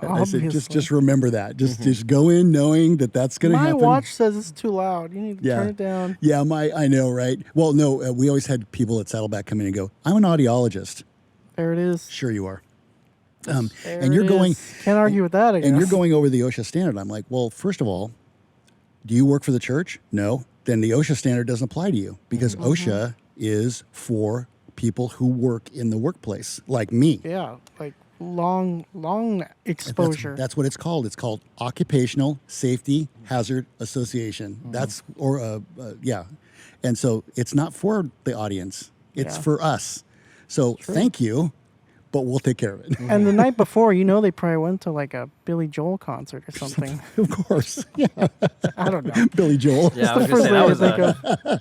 I said, just Obviously. remember that. Just go in knowing that that's going to My happen. watch says it's too loud. You need to Yeah. turn it down. Yeah, I know, right? Well, no, we always had people at Saddleback come in and go, I'm an audiologist. There it is. Sure you are. There and you're it going, is. Can't argue with that. I guess. and you're going over the OSHA standard. I'm like, well, first of all, do you work for the church? No. Then the OSHA standard doesn't apply to you because OSHA is for people who work in the workplace, like me. Yeah, like long exposure. That's what it's called. It's called Occupational Safety Hazard Association. That's yeah, and so it's not for the audience. It's Yeah. for us. So thank you, but we'll take care of it. And the night before, they probably went to like a Billy Joel concert or something. Of course, yeah. I don't know. Billy Joel. Yeah, I was the gonna say first that thing I was think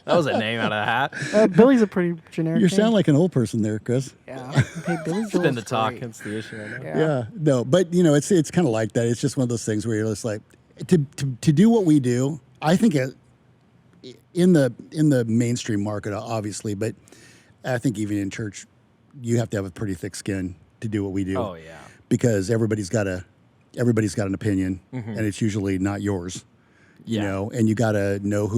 that was a name out of the hat. Billy's a pretty generic. You name. sound like an old person there, Chris. Yeah. Hey, Billy It's Joel's been the talk. great. It's the issue right now. Yeah. No, but it's kind of like that. It's just one of those things where you're just like, to do what we do. I think in the mainstream market, obviously, but I think even in church, you have to have a pretty thick skin to do what we do. Oh yeah. Because everybody's got an opinion, and it's usually not yours. You Yeah. know, and you got to know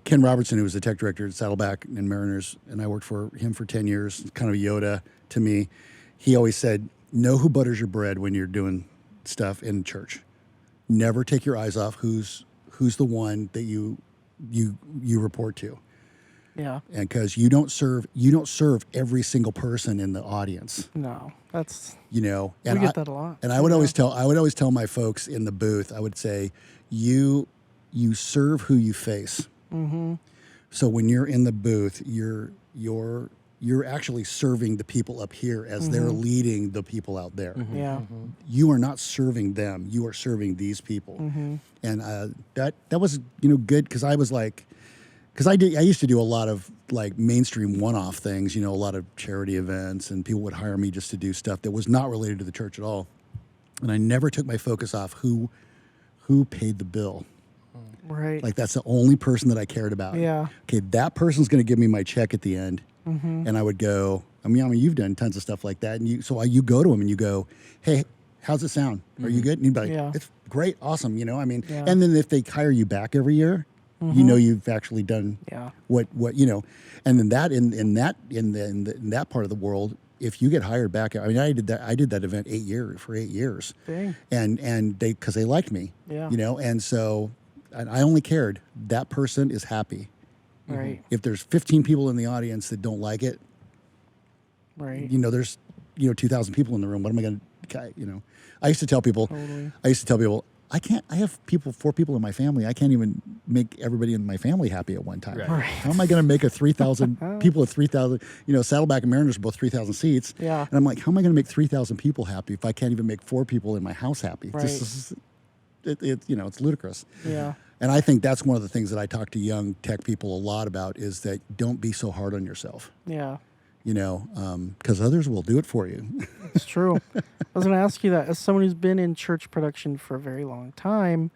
Ken Robertson, who was the tech director at Saddleback and Mariners, and I worked for him for 10 years, kind of Yoda to me. He always said, know who butters your bread when you're doing stuff in church. Never take your eyes off who's the one that you report to. Yeah. And because you don't serve every single person in the audience, No, that's and we get that a lot. And I would always tell my folks in the booth, I would say, you serve who you face. Mm-hmm. So when you're in the booth, you're you're actually serving the people up here as they're leading the people out there. Yeah. You are not serving them. You are serving these people. And that was, good because I was like, I used to do a lot of like mainstream one-off things, a lot of charity events, and people would hire me just to do stuff that was not related to the church at all. And I never took my focus off who paid the bill. Right. Like that's the only person that I cared about. Yeah. Okay, that person's going to give me my check at the end. And I would go, I mean, you've done tons of stuff like that. And you go to him and you go, hey, how's it sound? Are you good? And you'd be like, Yeah. it's great. Awesome. I mean, Yeah. and then if they hire you back every year, you've actually done Yeah. what, and then that in that part of the world, if you get hired back, I mean, I did that event for 8 years. Dang. And because they liked me, Yeah. and so I only cared that person is happy. Right. If there's 15 people in the audience that don't like it, Right. there's 2,000 people in the room. What am I going to, I used to tell people, Totally. I have 4 people in my family. I can't even make everybody in my family happy at one time. Right. Right. How am I going to make a 3,000 people at 3,000, Saddleback and Mariners are both 3,000 seats. Yeah. And I'm like, how am I going to make 3,000 people happy if I can't even make 4 people in my house happy? Right. It's ludicrous. Yeah. And I think that's one of the things that I talk to young tech people a lot about is that don't be so hard on yourself, Yeah. because others will do it for you. It's true. I was going to ask you that. As someone who's been in church production for a very long time,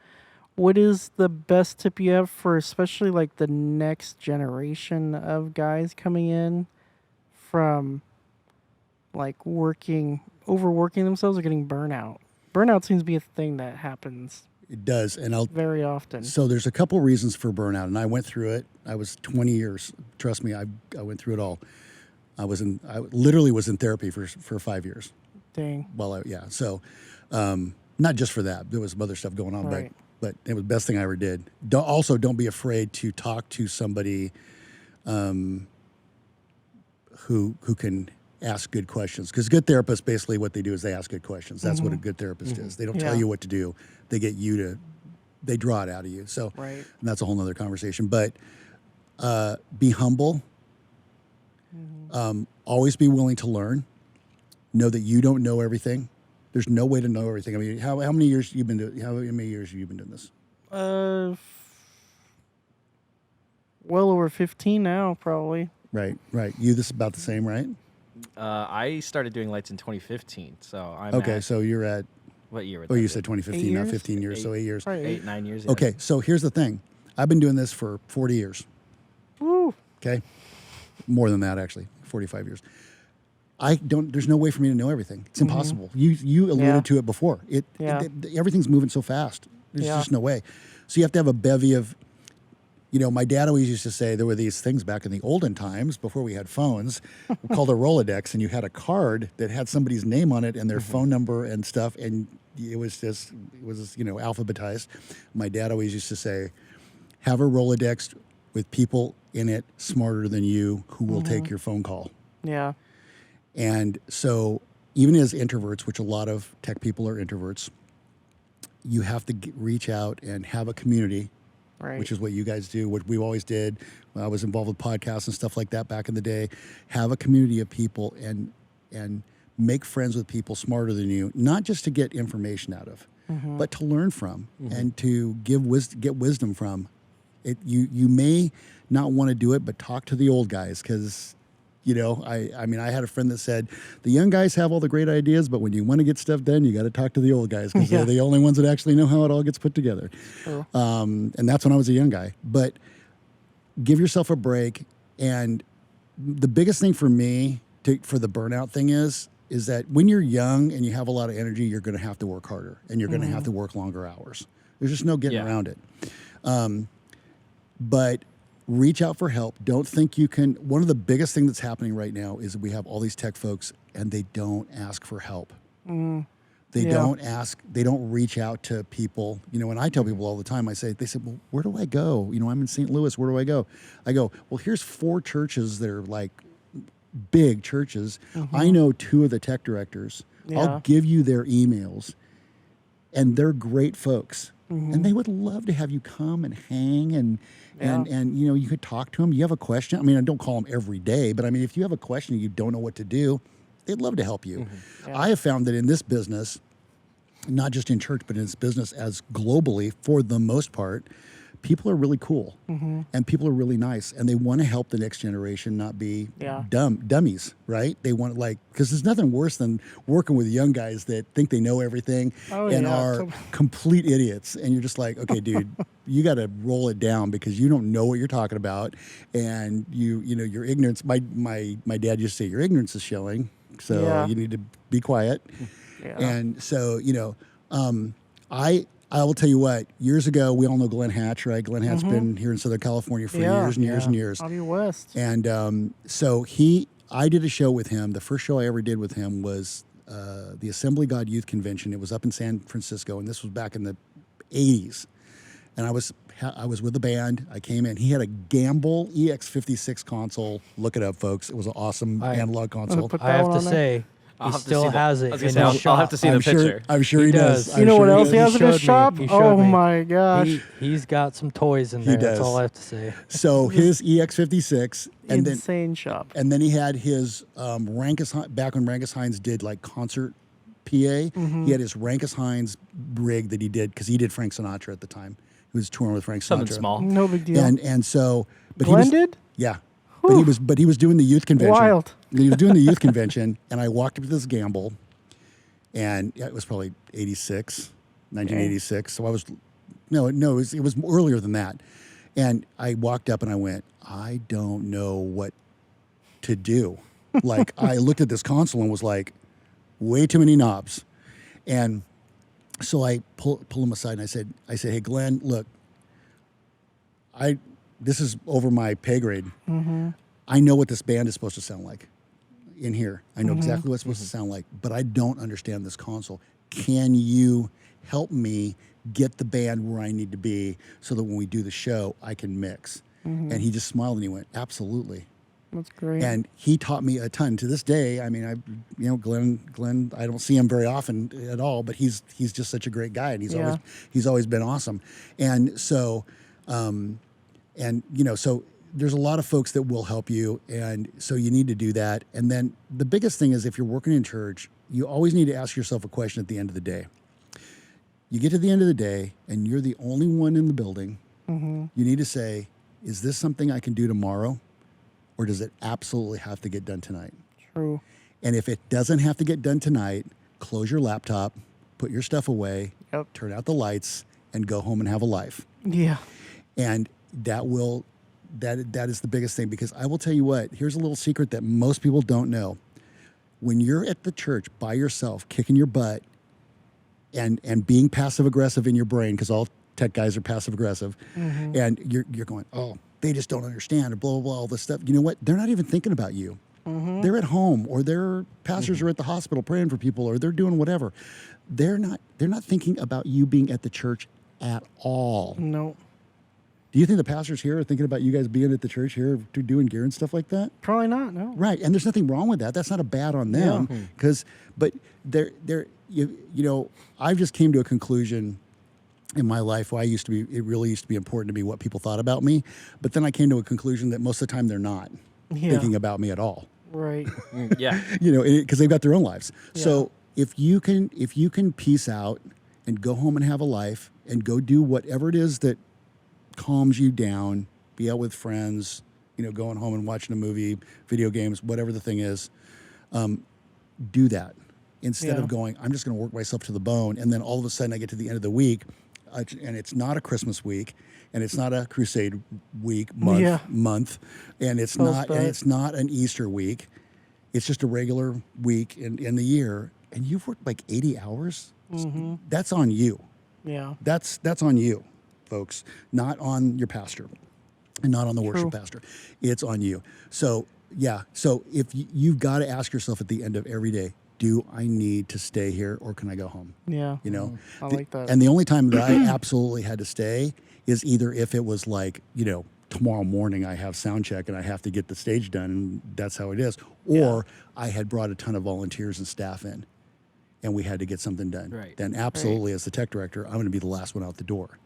what is the best tip you have for especially like the next generation of guys coming in from like overworking themselves or getting burnout? Burnout seems to be a thing that happens It does. And very often. so there's a couple reasons for burnout, and I went through it. I was 20 years. Trust me, I went through it all. I literally was in therapy for 5 years. Dang. So, not just for that. There was some other stuff going on, Right. but it was the best thing I ever did. Don't be afraid to talk to somebody who can ask good questions. Because good therapists, basically what they do is they ask good questions. That's what a good therapist is. They don't tell Yeah. you what to do. They get you they draw it out of you. So Right. and that's a whole nother conversation. But be humble. Always be willing to learn. Know that you don't know everything. There's no way to know everything. I mean, how many years have you been doing this? Well over 15 now, probably. Right. This is about the same, right? I started doing lights in 2015, so I'm Okay, at, so you're at. what year would Oh, that you be? said 2015, 8 not years? 15 years, so 8 years. Probably 9 years. Yeah. Okay, so here's the thing. I've been doing this for 40 years. Woo. Okay, more than that actually, 45 years. There's no way for me to know everything. It's impossible. You alluded Yeah. to it before. Yeah. Everything's moving so fast. There's Yeah. just no way. So you have to have a bevy of. My dad always used to say there were these things back in the olden times before we had phones called a Rolodex, and you had a card that had somebody's name on it and their phone number and stuff, and it was alphabetized. My dad always used to say, have a Rolodex with people in it smarter than you who will take your phone call. Yeah. And so even as introverts, which a lot of tech people are introverts, you have to reach out and have a community. Right. Which is what you guys do, what we always did. When I was involved with podcasts and stuff like that back in the day. Have a community of people and make friends with people smarter than you, not just to get information out of, but to learn from and to get wisdom from. You may not want to do it, but talk to the old guys because. I had a friend that said, the young guys have all the great ideas, but when you want to get stuff done, you got to talk to the old guys because they're the only ones that actually know how it all gets put together. True. And that's when I was a young guy. But give yourself a break. And the biggest thing for me for the burnout thing is that when you're young and you have a lot of energy, you're going to have to work harder and you're going to have to work longer hours. There's just no getting around it. But reach out for help. Don't think you can. One of the biggest things that's happening right now is that we have all these tech folks and they don't ask for help. They don't ask, they don't reach out to people. And I tell people all the time, they said, well, where do I go? I'm in St. Louis, where do I go? I go, well, here's 4 churches that are like big churches. I know 2 of the tech directors. Yeah. I'll give you their emails. And they're great folks. And they would love to have you come and hang and you know, you could talk to them. You have a question. I mean, I don't call them every day, but I mean, if you have a question and you don't know what to do, they'd love to help you. Yeah. I have found that in this business, not just in church, but in this business as globally, for the most part, people are really cool and people are really nice and they want to help the next generation not be dummies, right? They want because there's nothing worse than working with young guys that think they know everything and are complete idiots. And you're just like, okay, dude, you got to roll it down because you don't know what you're talking about. And you know, your ignorance, my dad used to say, your ignorance is showing. So you need to be quiet. Yeah. And so, you know, I will tell you what, years ago, we all know Glenn Hatch, right? Glenn Hatch's been here in Southern California for years and years and years. Out of West. And so I did a show with him. The first show I ever did with him was the Assembly God Youth Convention. It was up in San Francisco, and this was back in the 80s. And I was with the band. I came in. He had a Gamble EX56 console. Look it up, folks. It was an awesome analog console. I have to say, he still has it in his shop. I'll have to see the picture. I'm sure he does. You know what else he has in his showed shop? me. He showed Oh me. my gosh. He's got some toys in there. That's does. all I have to say. So his EX56, and Insane shop. then he had his Rankus back when Rankus Hines did like concert PA. He had his Rankus Hines rig that he did because he did Frank Sinatra at the time. He was touring with Frank Sinatra. Something small. No big deal. And so, but Glenn he was, did? yeah. But he was doing the youth convention. Wild. He was doing the youth convention, and I walked up to this Gamble, and it was probably 1986. So I was, it was earlier than that. And I walked up and I went, I don't know what to do. Like, I looked at this console and was like, way too many knobs. And so I pull him aside and I said, hey, Glenn, look, this is over my pay grade. I know what this band is supposed to sound like in here. I know exactly what it's supposed to sound like, but I don't understand this console. Can you help me get the band where I need to be so that when we do the show, I can mix? And he just smiled and he went, absolutely. That's great. And he taught me a ton. To this day, I mean, Glenn, I don't see him very often at all, but he's just such a great guy, and he's always been awesome. And so, so there's a lot of folks that will help you, and so you need to do that. And then the biggest thing is, if you're working in church, you always need to ask yourself a question at the end of the day. You get to the end of the day, and you're the only one in the building. You need to say, is this something I can do tomorrow? Or does it absolutely have to get done tonight? True. And if it doesn't have to get done tonight, close your laptop, put your stuff away, turn out the lights, and go home and have a life. Yeah. And that is the biggest thing, because I will tell you what, here's a little secret that most people don't know. When you're at the church by yourself, kicking your butt and being passive aggressive in your brain, because all tech guys are passive aggressive, and you're going, oh, they just don't understand, or blah, blah, blah, all this stuff. You know what? They're not even thinking about you. They're at home, or their pastors are at the hospital praying for people, or they're doing whatever. They're not thinking about you being at the church at all. No. Do you think the pastors here are thinking about you guys being at the church here doing gear and stuff like that? Probably not, no. Right. And there's nothing wrong with that. That's not a bad on them. But I've just came to a conclusion in my life where it really used to be important to me what people thought about me. But then I came to a conclusion that most of the time they're not thinking about me at all. Right. Yeah. Because they've got their own lives. Yeah. So if you can peace out and go home and have a life and go do whatever it is that calms you down, be out with friends, going home and watching a movie, video games, whatever the thing is, do that. Instead of going, I'm just going to work myself to the bone, and then all of a sudden I get to the end of the week, and it's not a Christmas week, and it's not a crusade week, month, and it's not an Easter week. It's just a regular week in the year, and you've worked like 80 hours. That's on you. Yeah. That's on you, folks, not on your pastor, and not on the worship pastor. It's on you. So if you've got to ask yourself at the end of every day, do I need to stay here, or can I go home? Yeah. I like that. And the only time that I absolutely had to stay is either if it was like, tomorrow morning I have sound check and I have to get the stage done, and that's how it is. Or I had brought a ton of volunteers and staff in. and we had to get something done, Right. then absolutely, as the tech director, I'm going to be the last one out the door.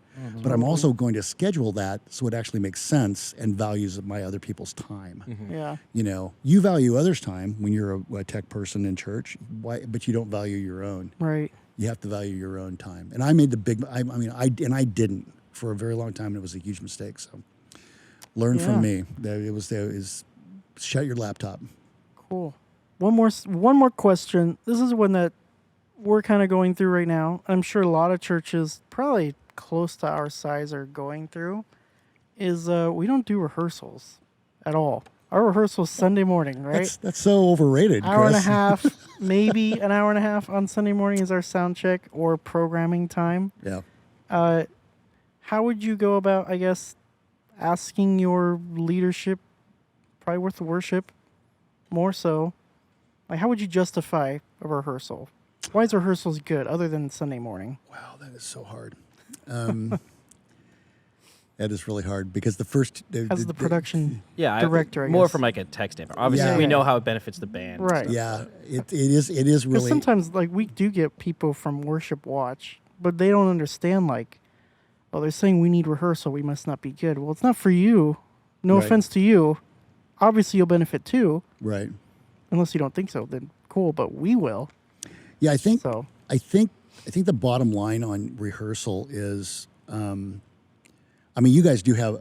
But I'm also going to schedule that so it actually makes sense and values my other people's time. Yeah. You know, you value others' time when you're a tech person in church, but you don't value your own. Right. You have to value your own time. And I made the big, I didn't for a very long time, and it was a huge mistake. So learn from me. It was shut your laptop. Cool. One more question. This is one that we're kind of going through right now. I'm sure a lot of churches, probably close to our size, are going through. Is we don't do rehearsals at all. Our rehearsal's Sunday morning, right? That's so overrated, Hour and a Chris. half, maybe an hour and a half on Sunday morning is our sound check or programming time. Yeah. How would you go about, I guess, asking your leadership, probably worth the worship, more so? Like, how would you justify a rehearsal? Why is rehearsals good other than Sunday morning? Wow, that is so hard. That is really hard because the first As the production Yeah, director, I more guess. from like a tech standpoint. Obviously, Yeah. we know how it benefits the band. and Right. stuff. yeah, it is Because really sometimes, like, we do get people from Worship Watch, but they don't understand, like, oh, they're saying we need rehearsal, we must not be good. Well, it's not for you. No Right. offense to you. Obviously, you'll benefit too. right. Unless you don't think so, then cool, but we will. Yeah, I think So, I think the bottom line on rehearsal is, I mean, you guys do have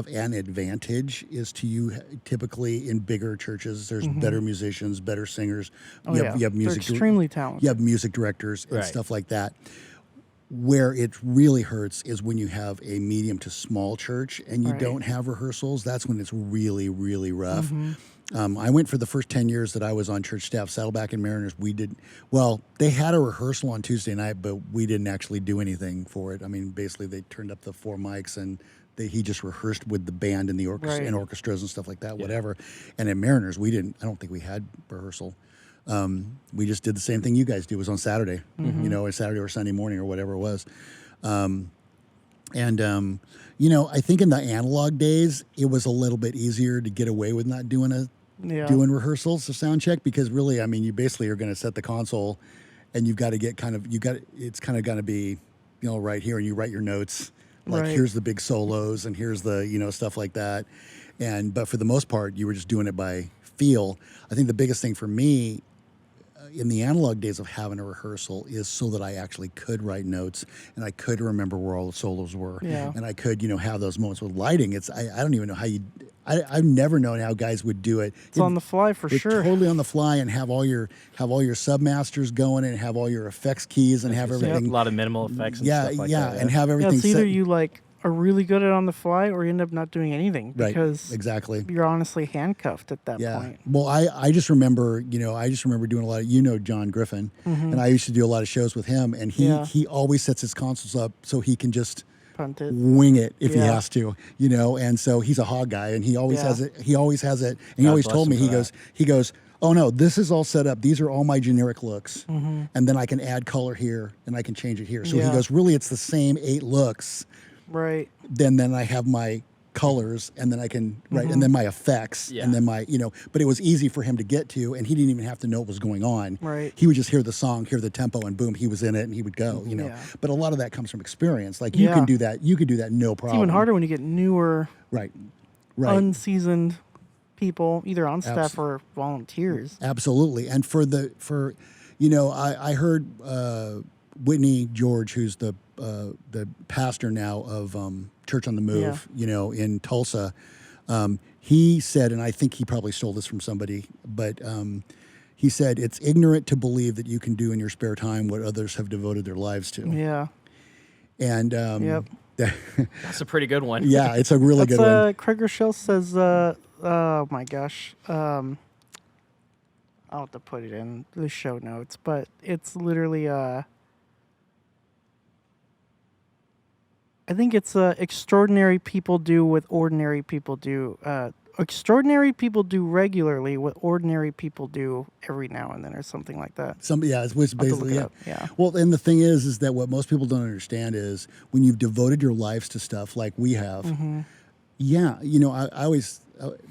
an advantage is to you typically in bigger churches. There's better musicians, better singers. oh, you yeah. have, you have music. They're extremely talented. You have music directors and Right. stuff like that. Where it really hurts is when you have a medium to small church and you Right. don't have rehearsals. That's when it's really, really rough. Mm-hmm. I went for the first 10 years that I was on church staff, Saddleback and Mariners. They had a rehearsal on Tuesday night, but we didn't actually do anything for it. I mean, basically they turned up the 4 mics and he just rehearsed with the band and the orchestra Right. and orchestras and stuff like that, whatever. And at Mariners, I don't think we had rehearsal. We just did the same thing you guys do. It was on Saturday, a Saturday or Sunday morning or whatever it was. I think in the analog days, it was a little bit easier to get away with not doing Yeah. doing rehearsals of sound check because really, I mean, you basically are going to set the console and you've got to get it's kind of going to be, right here and you write your notes. Like Right. here's the big solos and here's the, stuff like that. But for the most part, you were just doing it by feel. I think the biggest thing for me in the analog days of having a rehearsal is so that I actually could write notes and I could remember where all the solos were. Yeah. And I could, have those moments with lighting. I don't even know how I've never known how guys would do it. It's on the fly for It's sure. totally on the fly and have all your submasters going and have all your effects keys and have A everything. lot of minimal effects and Yeah, stuff like yeah, that. and have Yeah, everything it's either set. you like are really good at on the fly or you end up not doing anything Right, because exactly. you're honestly handcuffed at that Yeah. point. Well, I just remember, doing a lot of, John Griffin, and I used to do a lot of shows with him, and Yeah. he always sets his consoles up so he can just Punt it. wing it if he Yeah. has to, and so he's a hog guy, and he always Yeah. has it. He always has it, and he God always bless told him me, for he goes, oh no, this is all set up. These are all my generic looks, Mm-hmm. and then I can add color here, and I can change it here. So Yeah. he goes, really, it's the same 8 looks. Right. Then I have my colors and then I can Mm-hmm. and then my effects Yeah. and then my but it was easy for him to get to and he didn't even have to know what was going on. Right. He would just hear the song, hear the tempo, and boom, he was in it and he would go, Yeah. But a lot of that comes from experience. Like you Yeah. can do that no It's problem. even harder when you get newer, Right. Right. unseasoned people, either on staff Abs- or volunteers. Absolutely. And I heard Whitney George, who's the pastor now of Church on the Move, in Tulsa. He said, and I think he probably stole this from somebody, but he said it's ignorant to believe that you can do in your spare time what others have devoted their lives to. Yeah. And Yep. That's a pretty good one. yeah, it's a really That's good one. Craig Rochelle says, oh my gosh. I'll have to put it in the show notes, but it's literally I think it's extraordinary people do what ordinary people do. Extraordinary people do regularly what ordinary people do every now and then, or something like that. It's I'll have to look basically it yeah. up. Yeah. Well, and the thing is that what most people don't understand is when you've devoted your lives to stuff like we have. Mm-hmm. Yeah, I always,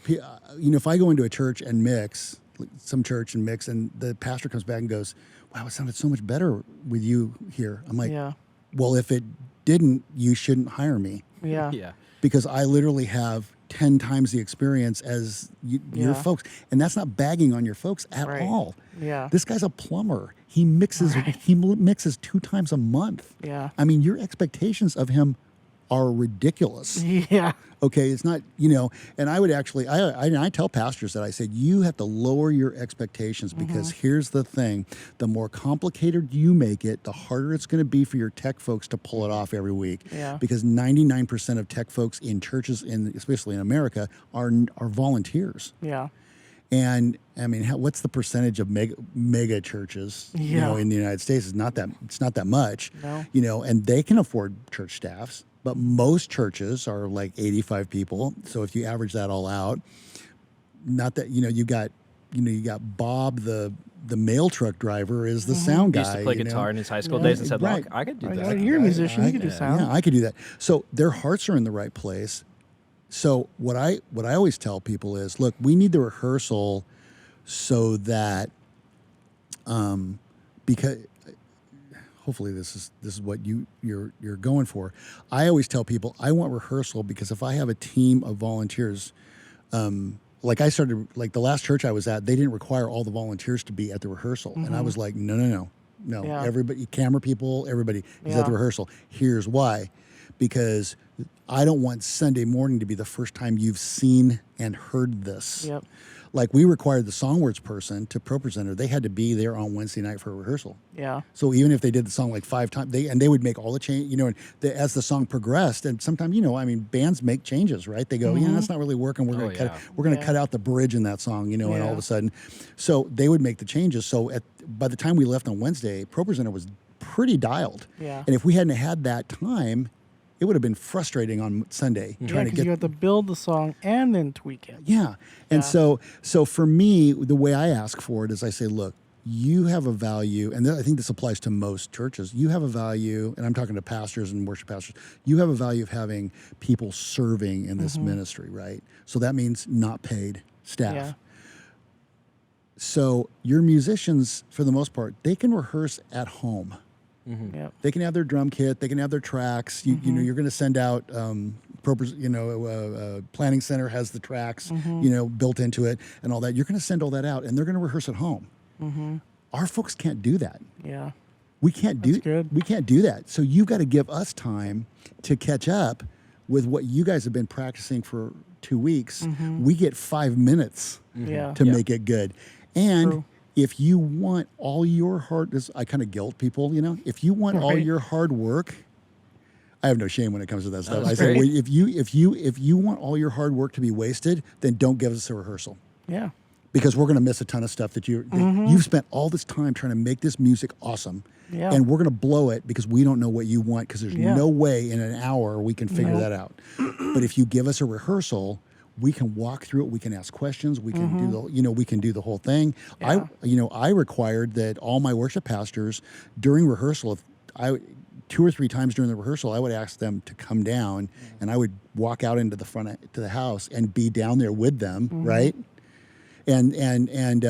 if I go into a church and mix, some church and mix, and the pastor comes back and goes, wow, it sounded so much better with you here. I'm like, Yeah. well, if it didn't, you shouldn't hire me Yeah. Yeah. because I literally have 10 times the experience as your Yeah. folks. And that's not bagging on your folks at Right. all. Yeah. This guy's a plumber. He mixes he mixes 2 times a month. Yeah. I mean, your expectations of him are ridiculous. Yeah. Okay, it's not, and I would actually, I tell pastors that I said, you have to lower your expectations because here's the thing. The more complicated you make it, the harder it's going to be for your tech folks to pull it off every week. Yeah. Because 99% of tech folks in churches, especially in America, are volunteers. Yeah. And I mean, what's the percentage of mega churches, Yeah. in the United States? It's not that much, No. and they can afford church staffs, but most churches are like 85 people. So if you average that all out, not that, you got Bob, the mail truck driver is the sound He guy. used to play guitar in his high school Yeah. days and said, Right. look, I could do Right, that. you're a musician. You can do sound. Yeah, I could do that. So their hearts are in the right place. So what I always tell people is, look, we need the rehearsal so that, because hopefully this is what you're going for. I always tell people I want rehearsal because if I have a team of volunteers, like the last church I was at, they didn't require all the volunteers to be at the rehearsal, and I was like, no, Yeah. everybody, camera people, everybody is at Yeah. the rehearsal. Here's why, because I don't want Sunday morning to be the first time you've seen and heard this. Yep. Like we required the songwords person to pro presenter, they had to be there on Wednesday night for a rehearsal. Yeah. So even if they did the song like 5 times, they would make all the change, and as the song progressed, and sometimes, bands make changes, right? They go, that's not really working. We're going to Yeah. cut out the bridge in that song, and all Yeah. of a sudden, so they would make the changes. So by the time we left on Wednesday, pro presenter was pretty dialed. Yeah. And if we hadn't had that time, it would have been frustrating on Sunday Yeah, trying to because get you have to build the song and then tweak it. yeah. And Yeah. so for me, the way I ask for it is I say, look, you have a value, and I think this applies to most churches. You have a value, and I'm talking to pastors and worship pastors. You have a value of having people serving in this ministry, right? So that means not paid staff. Yeah. So your musicians, for the most part, they can rehearse at home. Yep. They can have their drum kit. They can have their tracks. You're going to send out, planning center has the tracks, built into it and all that. You're going to send all that out, and they're going to rehearse at home. Our folks can't do that. Yeah. We can't That's good. We can't do that. So you got to give us time to catch up with what you guys have been practicing for 2 weeks. We get 5 minutes Yeah. to make it good, and. True. If you want all your I kind of guilt people, if you want all Right. your hard work, I have no shame when it comes to that stuff. That's I say, great. well, if you want all your hard work to be wasted, then don't give us a rehearsal Yeah. because we're going to miss a ton of stuff that you've spent all this time trying to make this music awesome. Yeah. And we're going to blow it because we don't know what you want because there's Yeah. no way in an hour we can figure Nope. that out. But if you give us a rehearsal, we can walk through it. We can ask questions. We can we can do the whole Yeah. thing. I required that all my worship pastors during rehearsal, if 2 or 3 times during the rehearsal, I would ask them to come down, and I would walk out into the front to the house and be down there with them, right? And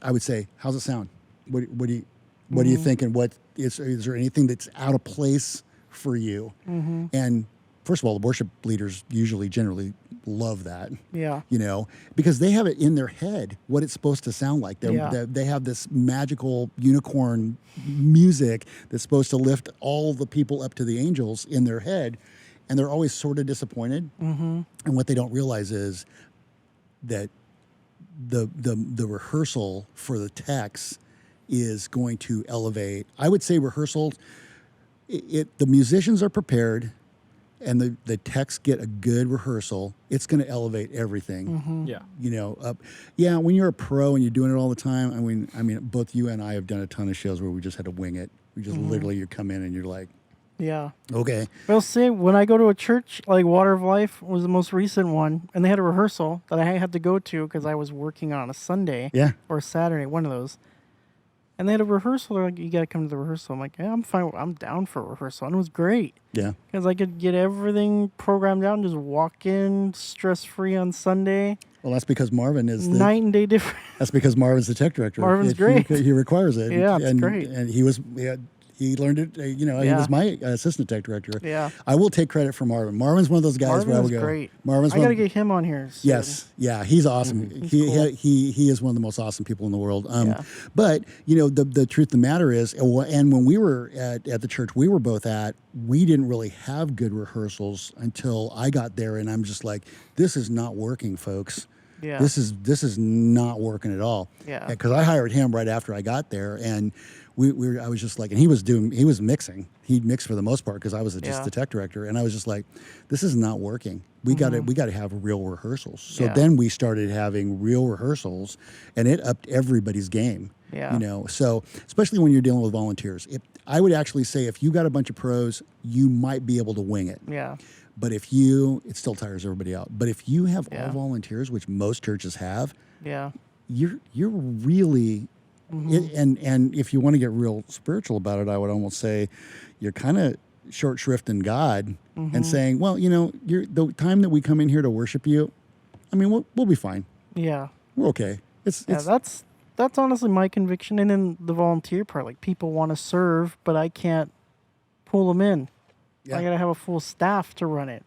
I would say, "How's it sound? What are you thinking? What is there anything that's out of place for you?" And first of all, the worship leaders generally love that. Yeah. Because they have it in their head what it's supposed to sound like. They have this magical unicorn music that's supposed to lift all the people up to the angels in their head, and they're always sort of disappointed. And what they don't realize is that the rehearsal for the text is going to elevate. I would say rehearsals. The musicians are prepared, and the techs get a good rehearsal, it's going to elevate everything. Yeah. Up. Yeah, when you're a pro and you're doing it all the time, I mean, both you and I have done a ton of shows where we just had to wing it. We just literally, you come in and you're like, Yeah. okay. Well, see, when I go to a church, like Water of Life was the most recent one, and they had a rehearsal that I had to go to because I was working on a Sunday Yeah. or a Saturday, one of those. And they had a rehearsal. They're like, you got to come to the rehearsal. I'm like, yeah, I'm fine. I'm down for a rehearsal. And it was great. Yeah. Because I could get everything programmed out and just walk in stress-free on Sunday. Well, that's because Marvin is the Night and day difference. That's because Marvin's the tech director. Marvin's great. He requires it. Yeah, it's and, great. And he learned it. He Yeah. was my assistant tech director. Yeah. I will take credit for Marvin. Marvin's one of those guys where I Marvin's would go. great. Marvin's I one. got to get him on here soon. Yes, yeah, he's awesome. He's He, cool. he is one of the most awesome people in the world. Yeah. But the truth of the matter is, and when we were at the church we were both at, we didn't really have good rehearsals until I got there, and I'm just like, this is not working, folks. Yeah. This is not working at all. Yeah. Because I hired him right after I got there, and I was just like, and he was mixing. He mixed for the most part because I was just Yeah. the tech director, and I was just like, this is not working. We got to have real rehearsals. So Yeah. then we started having real rehearsals, and it upped everybody's game. Yeah. So especially when you're dealing with volunteers, I would actually say if you got a bunch of pros, you might be able to wing it. Yeah. But it still tires everybody out. But if you have Yeah. all volunteers, which most churches have, Yeah. you're really and if you want to get real spiritual about it, I would almost say you're kind of short shrifting God and saying, well, the time that we come in here to worship you, I mean, we'll be fine. Yeah. We're okay. It's That's honestly my conviction. And then the volunteer part, like people want to serve, but I can't pull them in. Yeah. I got to have a full staff to run it.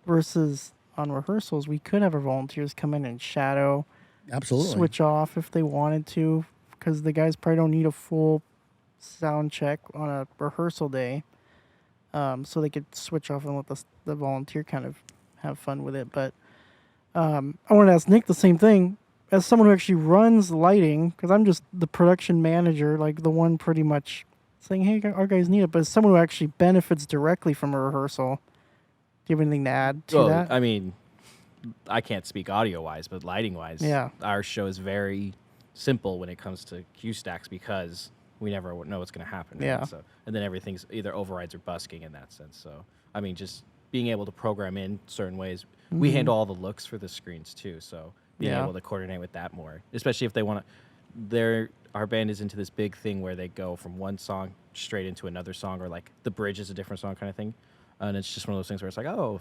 Versus on rehearsals, we could have our volunteers come in and shadow, absolutely switch off if they wanted to, because the guys probably don't need a full sound check on a rehearsal day. So they could switch off and let the volunteer kind of have fun with it. But I wanted to ask Nick the same thing. As someone who actually runs lighting, because I'm just the production manager, like the one pretty much saying, hey, our guys need it. But as someone who actually benefits directly from a rehearsal, do you have anything to add to that? I mean, I can't speak audio-wise, but lighting-wise, Yeah. our show is very simple when it comes to cue stacks because we never know what's going to happen. right? Yeah. And then everything's either overrides or busking in that sense. So, I mean, just being able to program in certain ways. We handle all the looks for the screens, too. So being Yeah. able to coordinate with that more, especially if they want to. Our band is into this big thing where they go from one song straight into another song, or like the bridge is a different song kind of thing. And it's just one of those things where it's like, oh,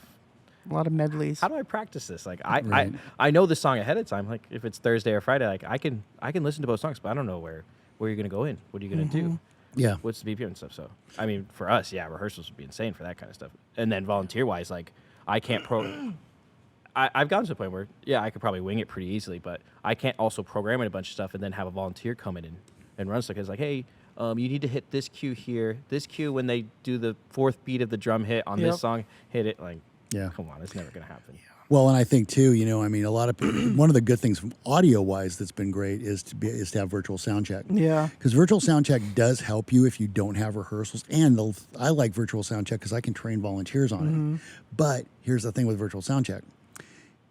A lot of medleys. how do I practice this? Like Right. I know the song ahead of time. Like if it's Thursday or Friday, like I can listen to both songs, but I don't know where you're gonna go in. What are you gonna do? yeah. What's the BPM and stuff? So I mean, for us, yeah, rehearsals would be insane for that kind of stuff. And then volunteer wise, like I can't I've gotten to the point where I could probably wing it pretty easily, but I can't also program in a bunch of stuff and then have a volunteer come in and run stuff. It's like, hey, you need to hit this cue here. This cue when they do the fourth beat of the drum hit on Yep. this song, hit it. Like, Yeah. come on, it's never gonna happen. Well, and I think too, I mean, a lot of one of the good things from audio-wise that's been great is to have virtual sound check. Yeah. Because virtual sound check does help you if you don't have rehearsals. And I like virtual sound check because I can train volunteers on it. But here's the thing with virtual sound check: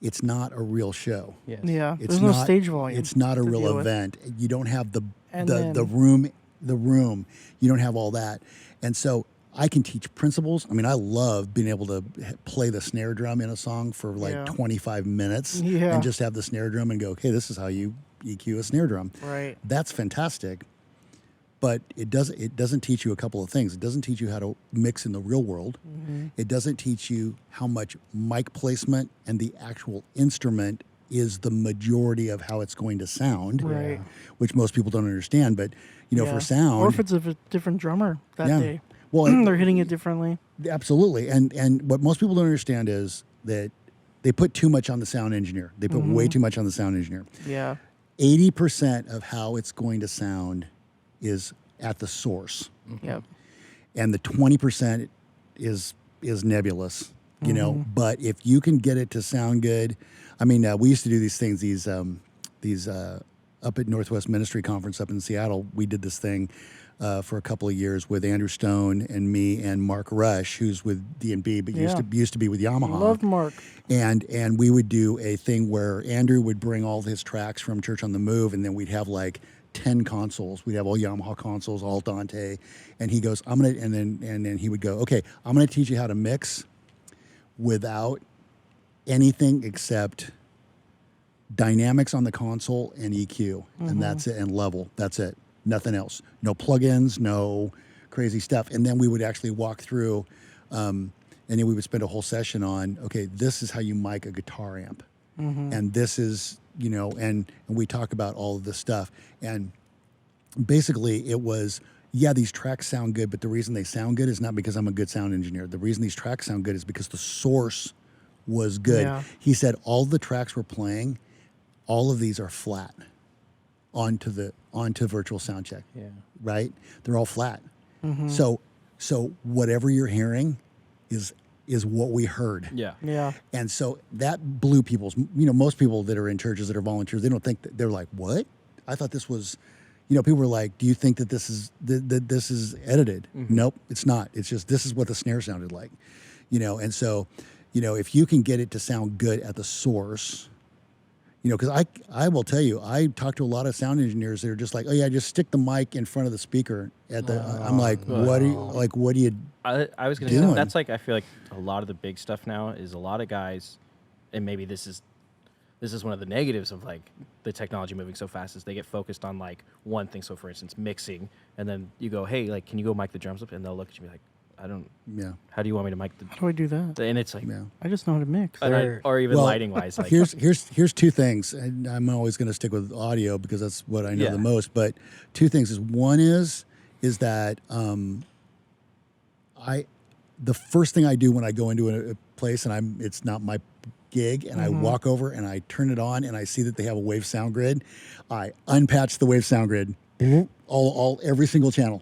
it's not a real show. Yes. Yeah. It's There's no not- stage volume. It's not a to real deal with. event. You don't have the And room. You don't have all that. And so I can teach principles. I mean, I love being able to play the snare drum in a song for like Yeah. 25 minutes Yeah. and just have the snare drum and go, okay, this is how you EQ a snare drum. Right. That's fantastic. But it doesn't teach you a couple of things. It doesn't teach you how to mix in the real world. It doesn't teach you how much mic placement and the actual instrument is the majority of how it's going to sound, Right. which most people don't understand. But Yeah. for sound, Or if it's a different drummer that Yeah. day. well, They're hitting it differently. absolutely. And what most people don't understand is that they put too much on the sound engineer. They put way too much on the sound engineer. Yeah. 80% of how it's going to sound is at the source. Yep. And the 20% is nebulous, but if you can get it to sound good, I mean, we used to do these things, these up at Northwest Ministry Conference up in Seattle, we did this thing for a couple of years with Andrew Stone and me and Mark Rush, who's with D&B, but used to be with Yamaha. Loved Mark. And we would do a thing where Andrew would bring all his tracks from Church on the Move, and then we'd have like 10 consoles. We'd have all Yamaha consoles, all Dante. And he goes, and then he would go, okay, I'm gonna teach you how to mix without anything except dynamics on the console and EQ. And that's it, and level. That's it. nothing else. No plugins, no crazy stuff. And then we would actually walk through, and then we would spend a whole session on, okay, this is how you mic a guitar amp. And this is, and we talk about all of this stuff. And basically it was, yeah, these tracks sound good, but the reason they sound good is not because I'm a good sound engineer. The reason these tracks sound good is because the source was good. Yeah. He said all the tracks we're playing, all of these are flat onto virtual soundcheck. Yeah. Right? They're all flat. So whatever you're hearing is what we heard. Yeah. Yeah. And so that blew people's, most people that are in churches that are volunteers, they don't think that, they're like, what? I thought this was, people were like, do you think that this is edited? Nope, it's not. It's just, this is what the snare sounded like, and so, if you can get it to sound good at the source, because I will tell you, I talk to a lot of sound engineers that are just like, oh yeah, just stick the mic in front of the speaker at the, I'm like, what do you I was going to say, that's like, I feel like a lot of the big stuff now is a lot of guys, and maybe this is one of the negatives of like the technology moving so fast, is they get focused on like one thing. So for instance, mixing, and then you go, hey, like, can you go mic the drums up? And they'll look at you and be like, I don't, how do you want me to mic the, How do I do that? and it's like, I just know how to mix. or even lighting wise, like, here's two things, and I'm always going to stick with audio because that's what I know the most. But two things is, one is that the first thing I do when I go into a place and it's not my gig, and I walk over and I turn it on and I see that they have a wave sound grid, I unpatch the wave sound grid, every single channel.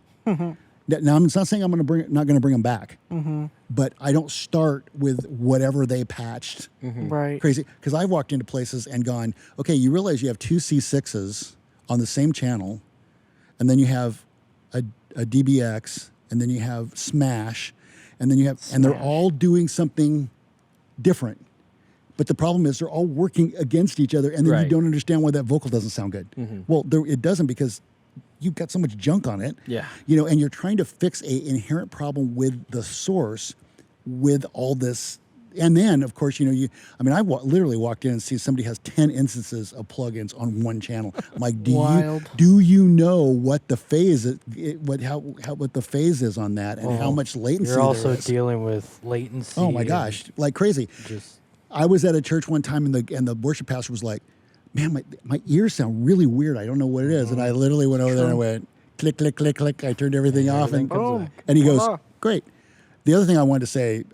Now, I'm not saying I'm not going to bring them back, but I don't start with whatever they patched. Right. Crazy, because I've walked into places and gone, okay, you realize you have two C6s on the same channel, and then you have a DBX, and then you have Smash, and then you have, and they're all doing something different. But the problem is they're all working against each other, and then you don't understand why that vocal doesn't sound good. Well, it doesn't, because you've got so much junk on it. Yeah. And you're trying to fix a inherent problem with the source with all this. And then, of course, I literally walked in and see somebody has 10 instances of plugins on one channel. I'm like, do you know what the phase is, what the phase is on that, and how much latency You're also there is? dealing with latency. Oh my gosh, like crazy. I was at a church one time, and the worship pastor was like, man, my ears sound really weird. I don't know what it is. And I literally went over there and I went, click, click, click, click. I turned everything off, and he goes, great. The other thing I wanted to say,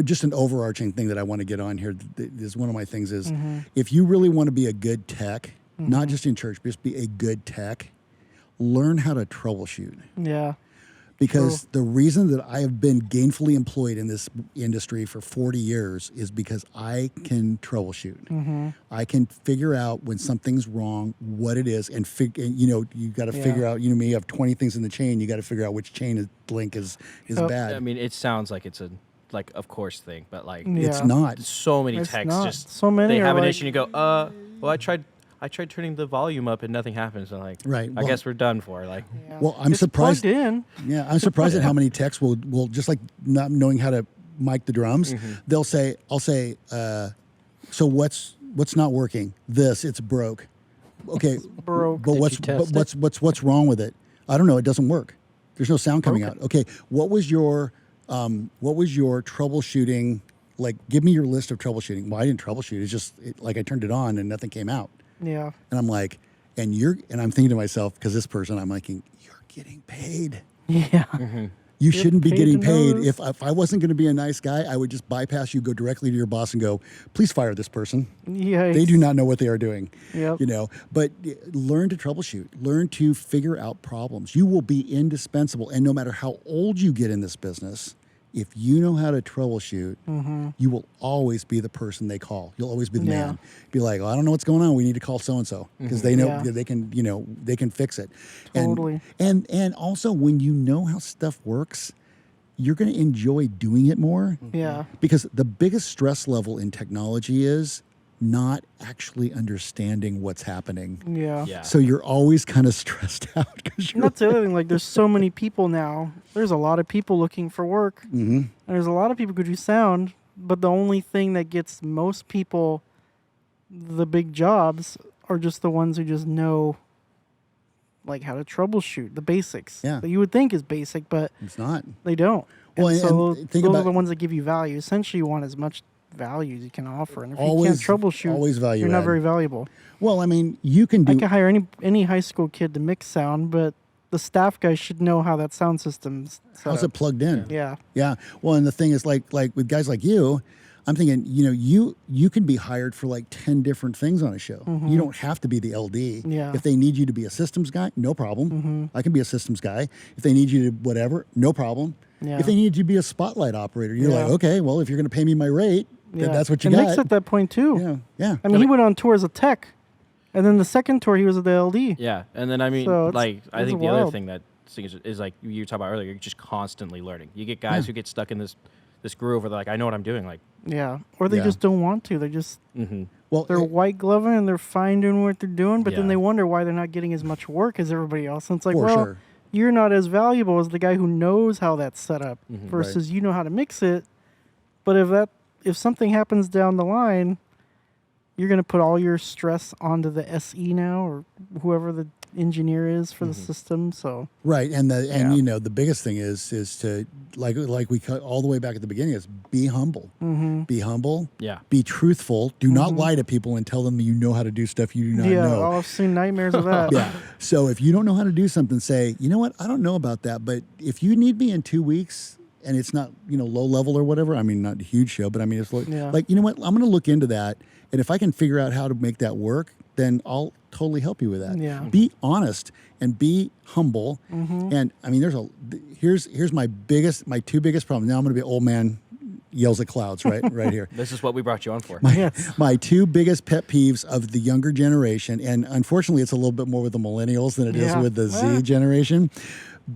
just an overarching thing that I want to get on here is one of my things is, if you really want to be a good tech, not just in church, but just be a good tech, learn how to troubleshoot. Yeah. Because the reason that I have been gainfully employed in this industry for 40 years is because I can troubleshoot. I can figure out when something's wrong, what it is, and you got to figure out. You have 20 things in the chain. You got to figure out which link is bad. I mean, it sounds like it's a of course thing, but like it's not. So many It's techs not. just So many they are have an like- issue and you go, well, I tried turning the volume up and nothing happens. And like, Right, I well- guess we're done for. Like, Well, I'm It's surprised. plugged in. Yeah, I'm surprised at how many techs will just like not knowing how to mic the drums. I'll say, so what's not working? It's broke. Okay, broke. But Did you test what's wrong with it? I don't know. It doesn't work. There's no sound coming out. Okay, what was your troubleshooting? Like, give me your list of troubleshooting. Well, I didn't troubleshoot. It's just like I turned it on and nothing came out. Yeah. And I'm like, and I'm thinking to myself, because this person, I'm like, you're getting paid. Yeah. You shouldn't be paid getting to paid. know If I wasn't going to be a nice guy, I would just bypass you, go directly to your boss and go, please fire this person. Yeah. They do not know what they are doing. Yep. But learn to troubleshoot, learn to figure out problems. You will be indispensable. And no matter how old you get in this business, if you know how to troubleshoot, you will always be the person they call. You'll always be the man. Be like, I don't know what's going on. We need to call so-and-so because they know they can fix it. Totally. And also when you know how stuff works, you're going to enjoy doing it more. Yeah. Because the biggest stress level in technology is not actually understanding what's happening. Yeah. yeah. So you're always kind of stressed out because And that's the other thing. Like, there's so many people now. There's a lot of people looking for work. And there's a lot of people who do sound, but the only thing that gets most people the big jobs are just the ones who just know, like, how to troubleshoot the basics. Yeah. That you would think is basic, but It's not. they don't. Well, And so and think those about- are the ones that give you value. Essentially, you want as much value as you can offer, and if Always- you can't troubleshoot, always value you're not add. very valuable. Well, I mean, you can I do. can hire any high school kid to mix sound, but the staff guy should know how that sound system's set How's up. it plugged in? Yeah. Yeah. Well, and the thing is, like with guys like you, I'm thinking, you can be hired for like 10 different things on a show. You don't have to be the LD. Yeah. If they need you to be a systems guy, no problem. I can be a systems guy. If they need you to whatever, no problem. Yeah. If they need you to be a spotlight operator, you're Yeah. like, okay, well, if you're going to pay me my rate, then that's what you and got. Nick's at that point too. Yeah. Yeah. I mean, he went on tour as a tech, and then the second tour he was at the LD. Yeah, and then I mean, So it's- like I it's think the other wild. thing that is like you were talking about earlier, you're just constantly learning. You get guys who get stuck in this groove where they're like, I know what I'm doing. Like, Yeah. Or they Yeah. just don't want to. They just Well, they're white gloving and they're fine doing what they're doing, but then Yeah. they wonder why they're not getting as much work as everybody else. And it's like, For well, sure. you're not as valuable as the guy who knows how that's set up versus you know how to mix it. But if something happens down the line, you're going to put all your stress onto the SE now or whoever the engineer is for the system. So right, and Yeah. the biggest thing is to like we cut all the way back at the beginning is be humble. Be humble. Yeah. Be truthful. Do not lie to people and tell them you know how to do stuff you do not yeah, know. I've seen nightmares of that. Yeah. So if you don't know how to do something, say, you know what, I don't know about that, but if you need me in 2 weeks and it's not, low level or whatever, I mean, not a huge show, but I mean, it's Yeah. like, you know what, I'm going to look into that. And if I can figure out how to make that work, then I'll totally help you with that. Yeah. Be honest and be humble. And I mean, here's my two biggest problems. Now I'm going to be old man yells at clouds, right here. This is what we brought you on for. Yes. My two biggest pet peeves of the younger generation, and unfortunately it's a little bit more with the millennials than it is Yeah. with the Z generation,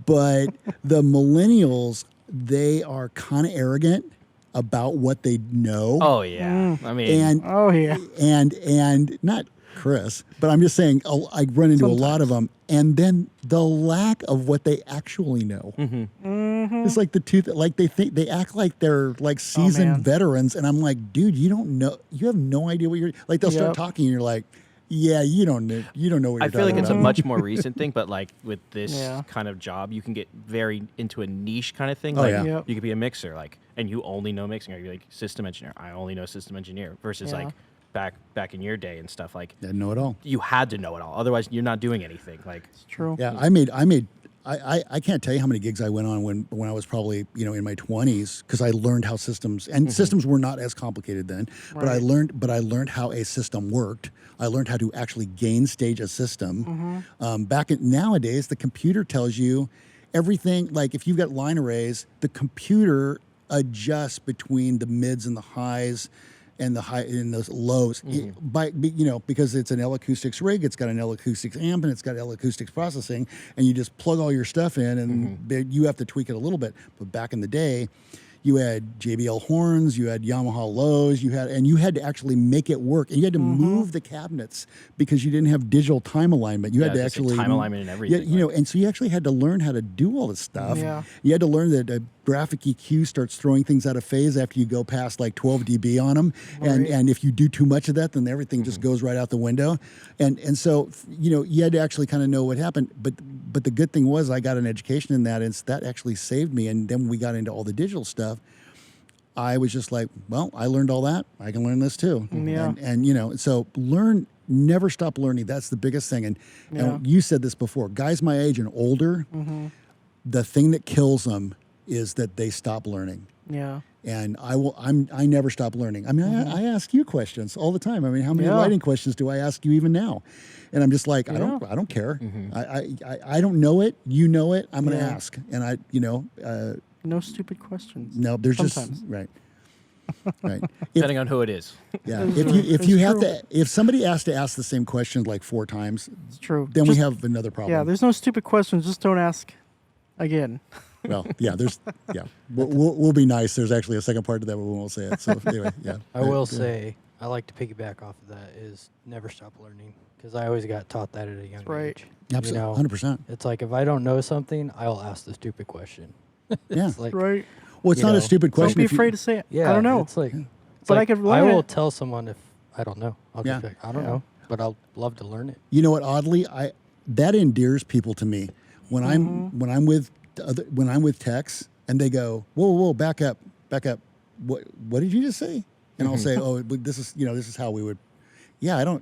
but the millennials, they are kind of arrogant about what they know. Oh yeah. I mean, And Oh, yeah. and not Chris, but I'm just saying I run into a lot of them, and then the lack of what they actually know. It's like they act like they're like seasoned man. veterans, and I'm like, dude, you don't know, you have no idea what you're like. They'll start Yep. talking, and you're like, yeah, you don't know what you're I feel like talking it's a about. much more recent thing, but like with this Yeah. kind of job, you can get very into a niche kind of thing. Oh, Like yeah. Yep. you could be a mixer, like, and you only know mixing, or you're like system engineer. I only know system engineer. Versus Yeah. like back in your day and stuff, like Didn't know it all. you had to know it all. Otherwise, you're not doing anything. Like, It's true. Yeah, I can't tell you how many gigs I went on when I was probably in my 20s, because I learned how systems systems were not as complicated then, but I Right. learned how a system worked. I learned how to actually gain stage a system. Nowadays, the computer tells you everything. Like if you've got line arrays, the computer adjusts between the mids and the highs and the lows because it's an L acoustics rig, it's got an L acoustics amp, and it's got L acoustics processing, and you just plug all your stuff in, and you have to tweak it a little bit. But back in the day, you had JBL horns, you had Yamaha lows, you had to actually make it work, and you had to move the cabinets because you didn't have digital time alignment. You had to it's like actually time alignment and everything, Yeah, and so you actually had to learn how to do all this stuff. Yeah. You had to learn that a graphic EQ starts throwing things out of phase after you go past like 12 dB on them, and if you do too much of that, then everything just goes right out the window. And so you had to actually kind of know what happened. But the good thing was I got an education in that, and that actually saved me. And then when we got into all the digital stuff, I was just like, well, I learned all that. I can learn this too. Yeah. And so learn, never stop learning. That's the biggest thing. And you said this before, guys my age and older, the thing that kills them is that they stop learning. Yeah. And I never stop learning. I mean, I ask you questions all the time. I mean, how many Yeah. writing questions do I ask you even now? And I'm just like, I don't care. I don't know it. You know it. I'm going to Yeah. ask. And No stupid questions. no, there's Sometimes. just right. Right. depending on who it is. Yeah. It's If you have true. if somebody has to ask the same question like 4 times, It's true. then Just- we have another problem. Yeah, there's no stupid questions. Just don't ask again. Well, yeah, we'll be nice. There's actually a second part to that, but we won't say it. So anyway, yeah. I will say, I like to piggyback off of that, is never stop learning, because I always got taught that at a young right. age. Absolutely, 100%. It's like if I don't know something, I'll ask the stupid question. Yeah. It's like, Right. Well, it's you not know, a stupid Don't question. be if you- afraid to say it. yeah, I don't know. It's like, But I could I learn will it. tell someone if I don't know. I'll just Yeah. be like, I don't Yeah. know. but I'll love to learn it. You know what? Oddly, that endears people to me when I'm with techs and they go, whoa, back up. What did you just say? And I'll say, oh, but this is how we would. Yeah,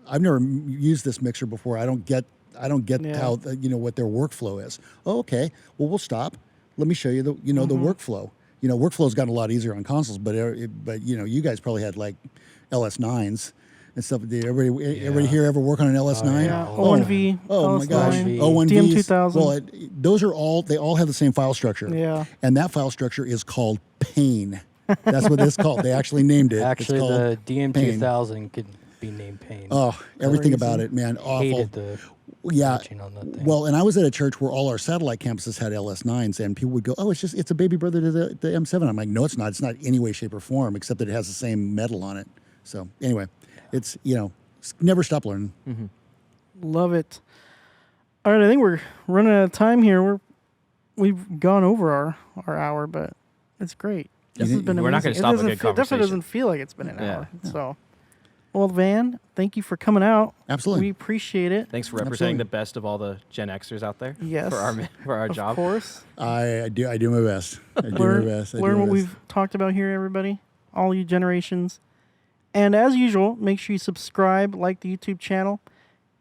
I've never used this mixer before. I don't get how what their workflow is. Oh, okay. Well, we'll stop. Let me show you the the workflow. Workflow's gotten a lot easier on consoles, but you guys probably had like LS9s and stuff. Did everybody here ever work on an LS9? Yeah. O1V. Oh my gosh. LS9, O1V. DM2000. Well, those are all have the same file structure. Yeah. And that file structure is called Pain. That's what it's called. They actually named it. Actually, it's the Pain. DM2000 could be named Pain. Oh, everything about it, man. Awful. Hated the patching on that thing. Well, and I was at a church where all our satellite campuses had LS9s, and people would go, "Oh, it's a baby brother to the M7." I'm like, "No, it's not. It's not any way, shape, or form, except that it has the same metal on it." So anyway, it's never stop learning. Mm-hmm. Love it. All right, I think we're running out of time here. We've gone over our hour, but it's great. This has been amazing. We're not going to stop a good It definitely conversation. doesn't feel like it's been an hour. Yeah. So, well, Van, thank you for coming out. Absolutely. We appreciate it. Thanks for representing Absolutely. the best of all the Gen Xers out there. Yes. For our Of job. course. I do my best. I do my best. Learn what we've talked about here, everybody. All you generations. And as usual, make sure you subscribe, like the YouTube channel,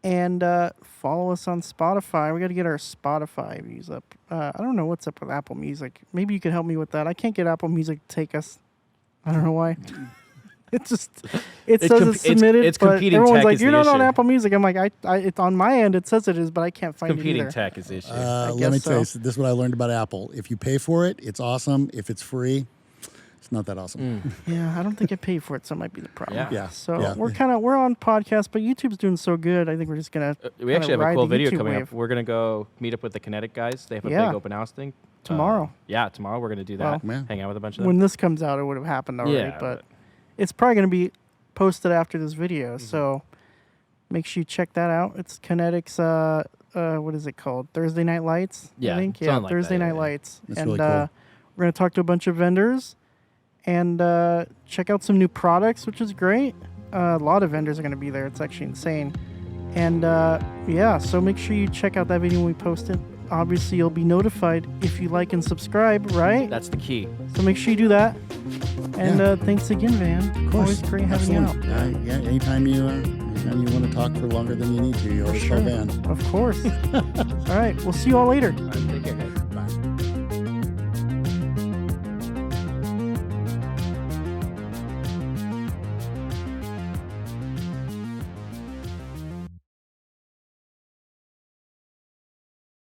and follow us on Spotify. We got to get our Spotify views up. I don't know what's up with Apple Music. Maybe you could help me with that. I can't get Apple Music to take us. I don't know why. It says it's submitted, it's but competing everyone's tech like, is you're the not on issue. Apple Music. I'm like, it's on my end. It says it is, but I can't find it Competing either. tech is the issue. Let guess me tell you, so. this is what I learned about Apple. If you pay for it, it's awesome. If it's free, it's not that awesome. Yeah, I don't think I paid for it, so it might be the problem. Yeah. So Yeah. we're on podcast, but YouTube's doing so good. I think we're just gonna. We actually have a ride cool the video YouTube coming wave. up. We're going to go meet up with the Kinetic guys. They have a Yeah. big open house thing. Tomorrow. Tomorrow we're going to do that. Well, hang out with a bunch of them. When this comes out, it would have happened already, Yeah, but it's probably going to be posted after this video. So make sure you check that out. It's Kinetic's, what is it called? Thursday Night Lights, Yeah, I think. something Yeah, like Thursday that, Night yeah. Lights. That's and really cool. we're going to talk to a bunch of vendors and check out some new products, which is great. A lot of vendors are going to be there. It's actually insane. And so make sure you check out that video when we post it. Obviously, you'll be notified if you like and subscribe, right? That's the key. So make sure you do that. And Yeah. Thanks again, Van. Of course. Always great having you out. Absolutely. Yeah, anytime you want to talk for longer than you need to, you always call Van. Of course. All right. We'll see you all later. All right, take care, guys.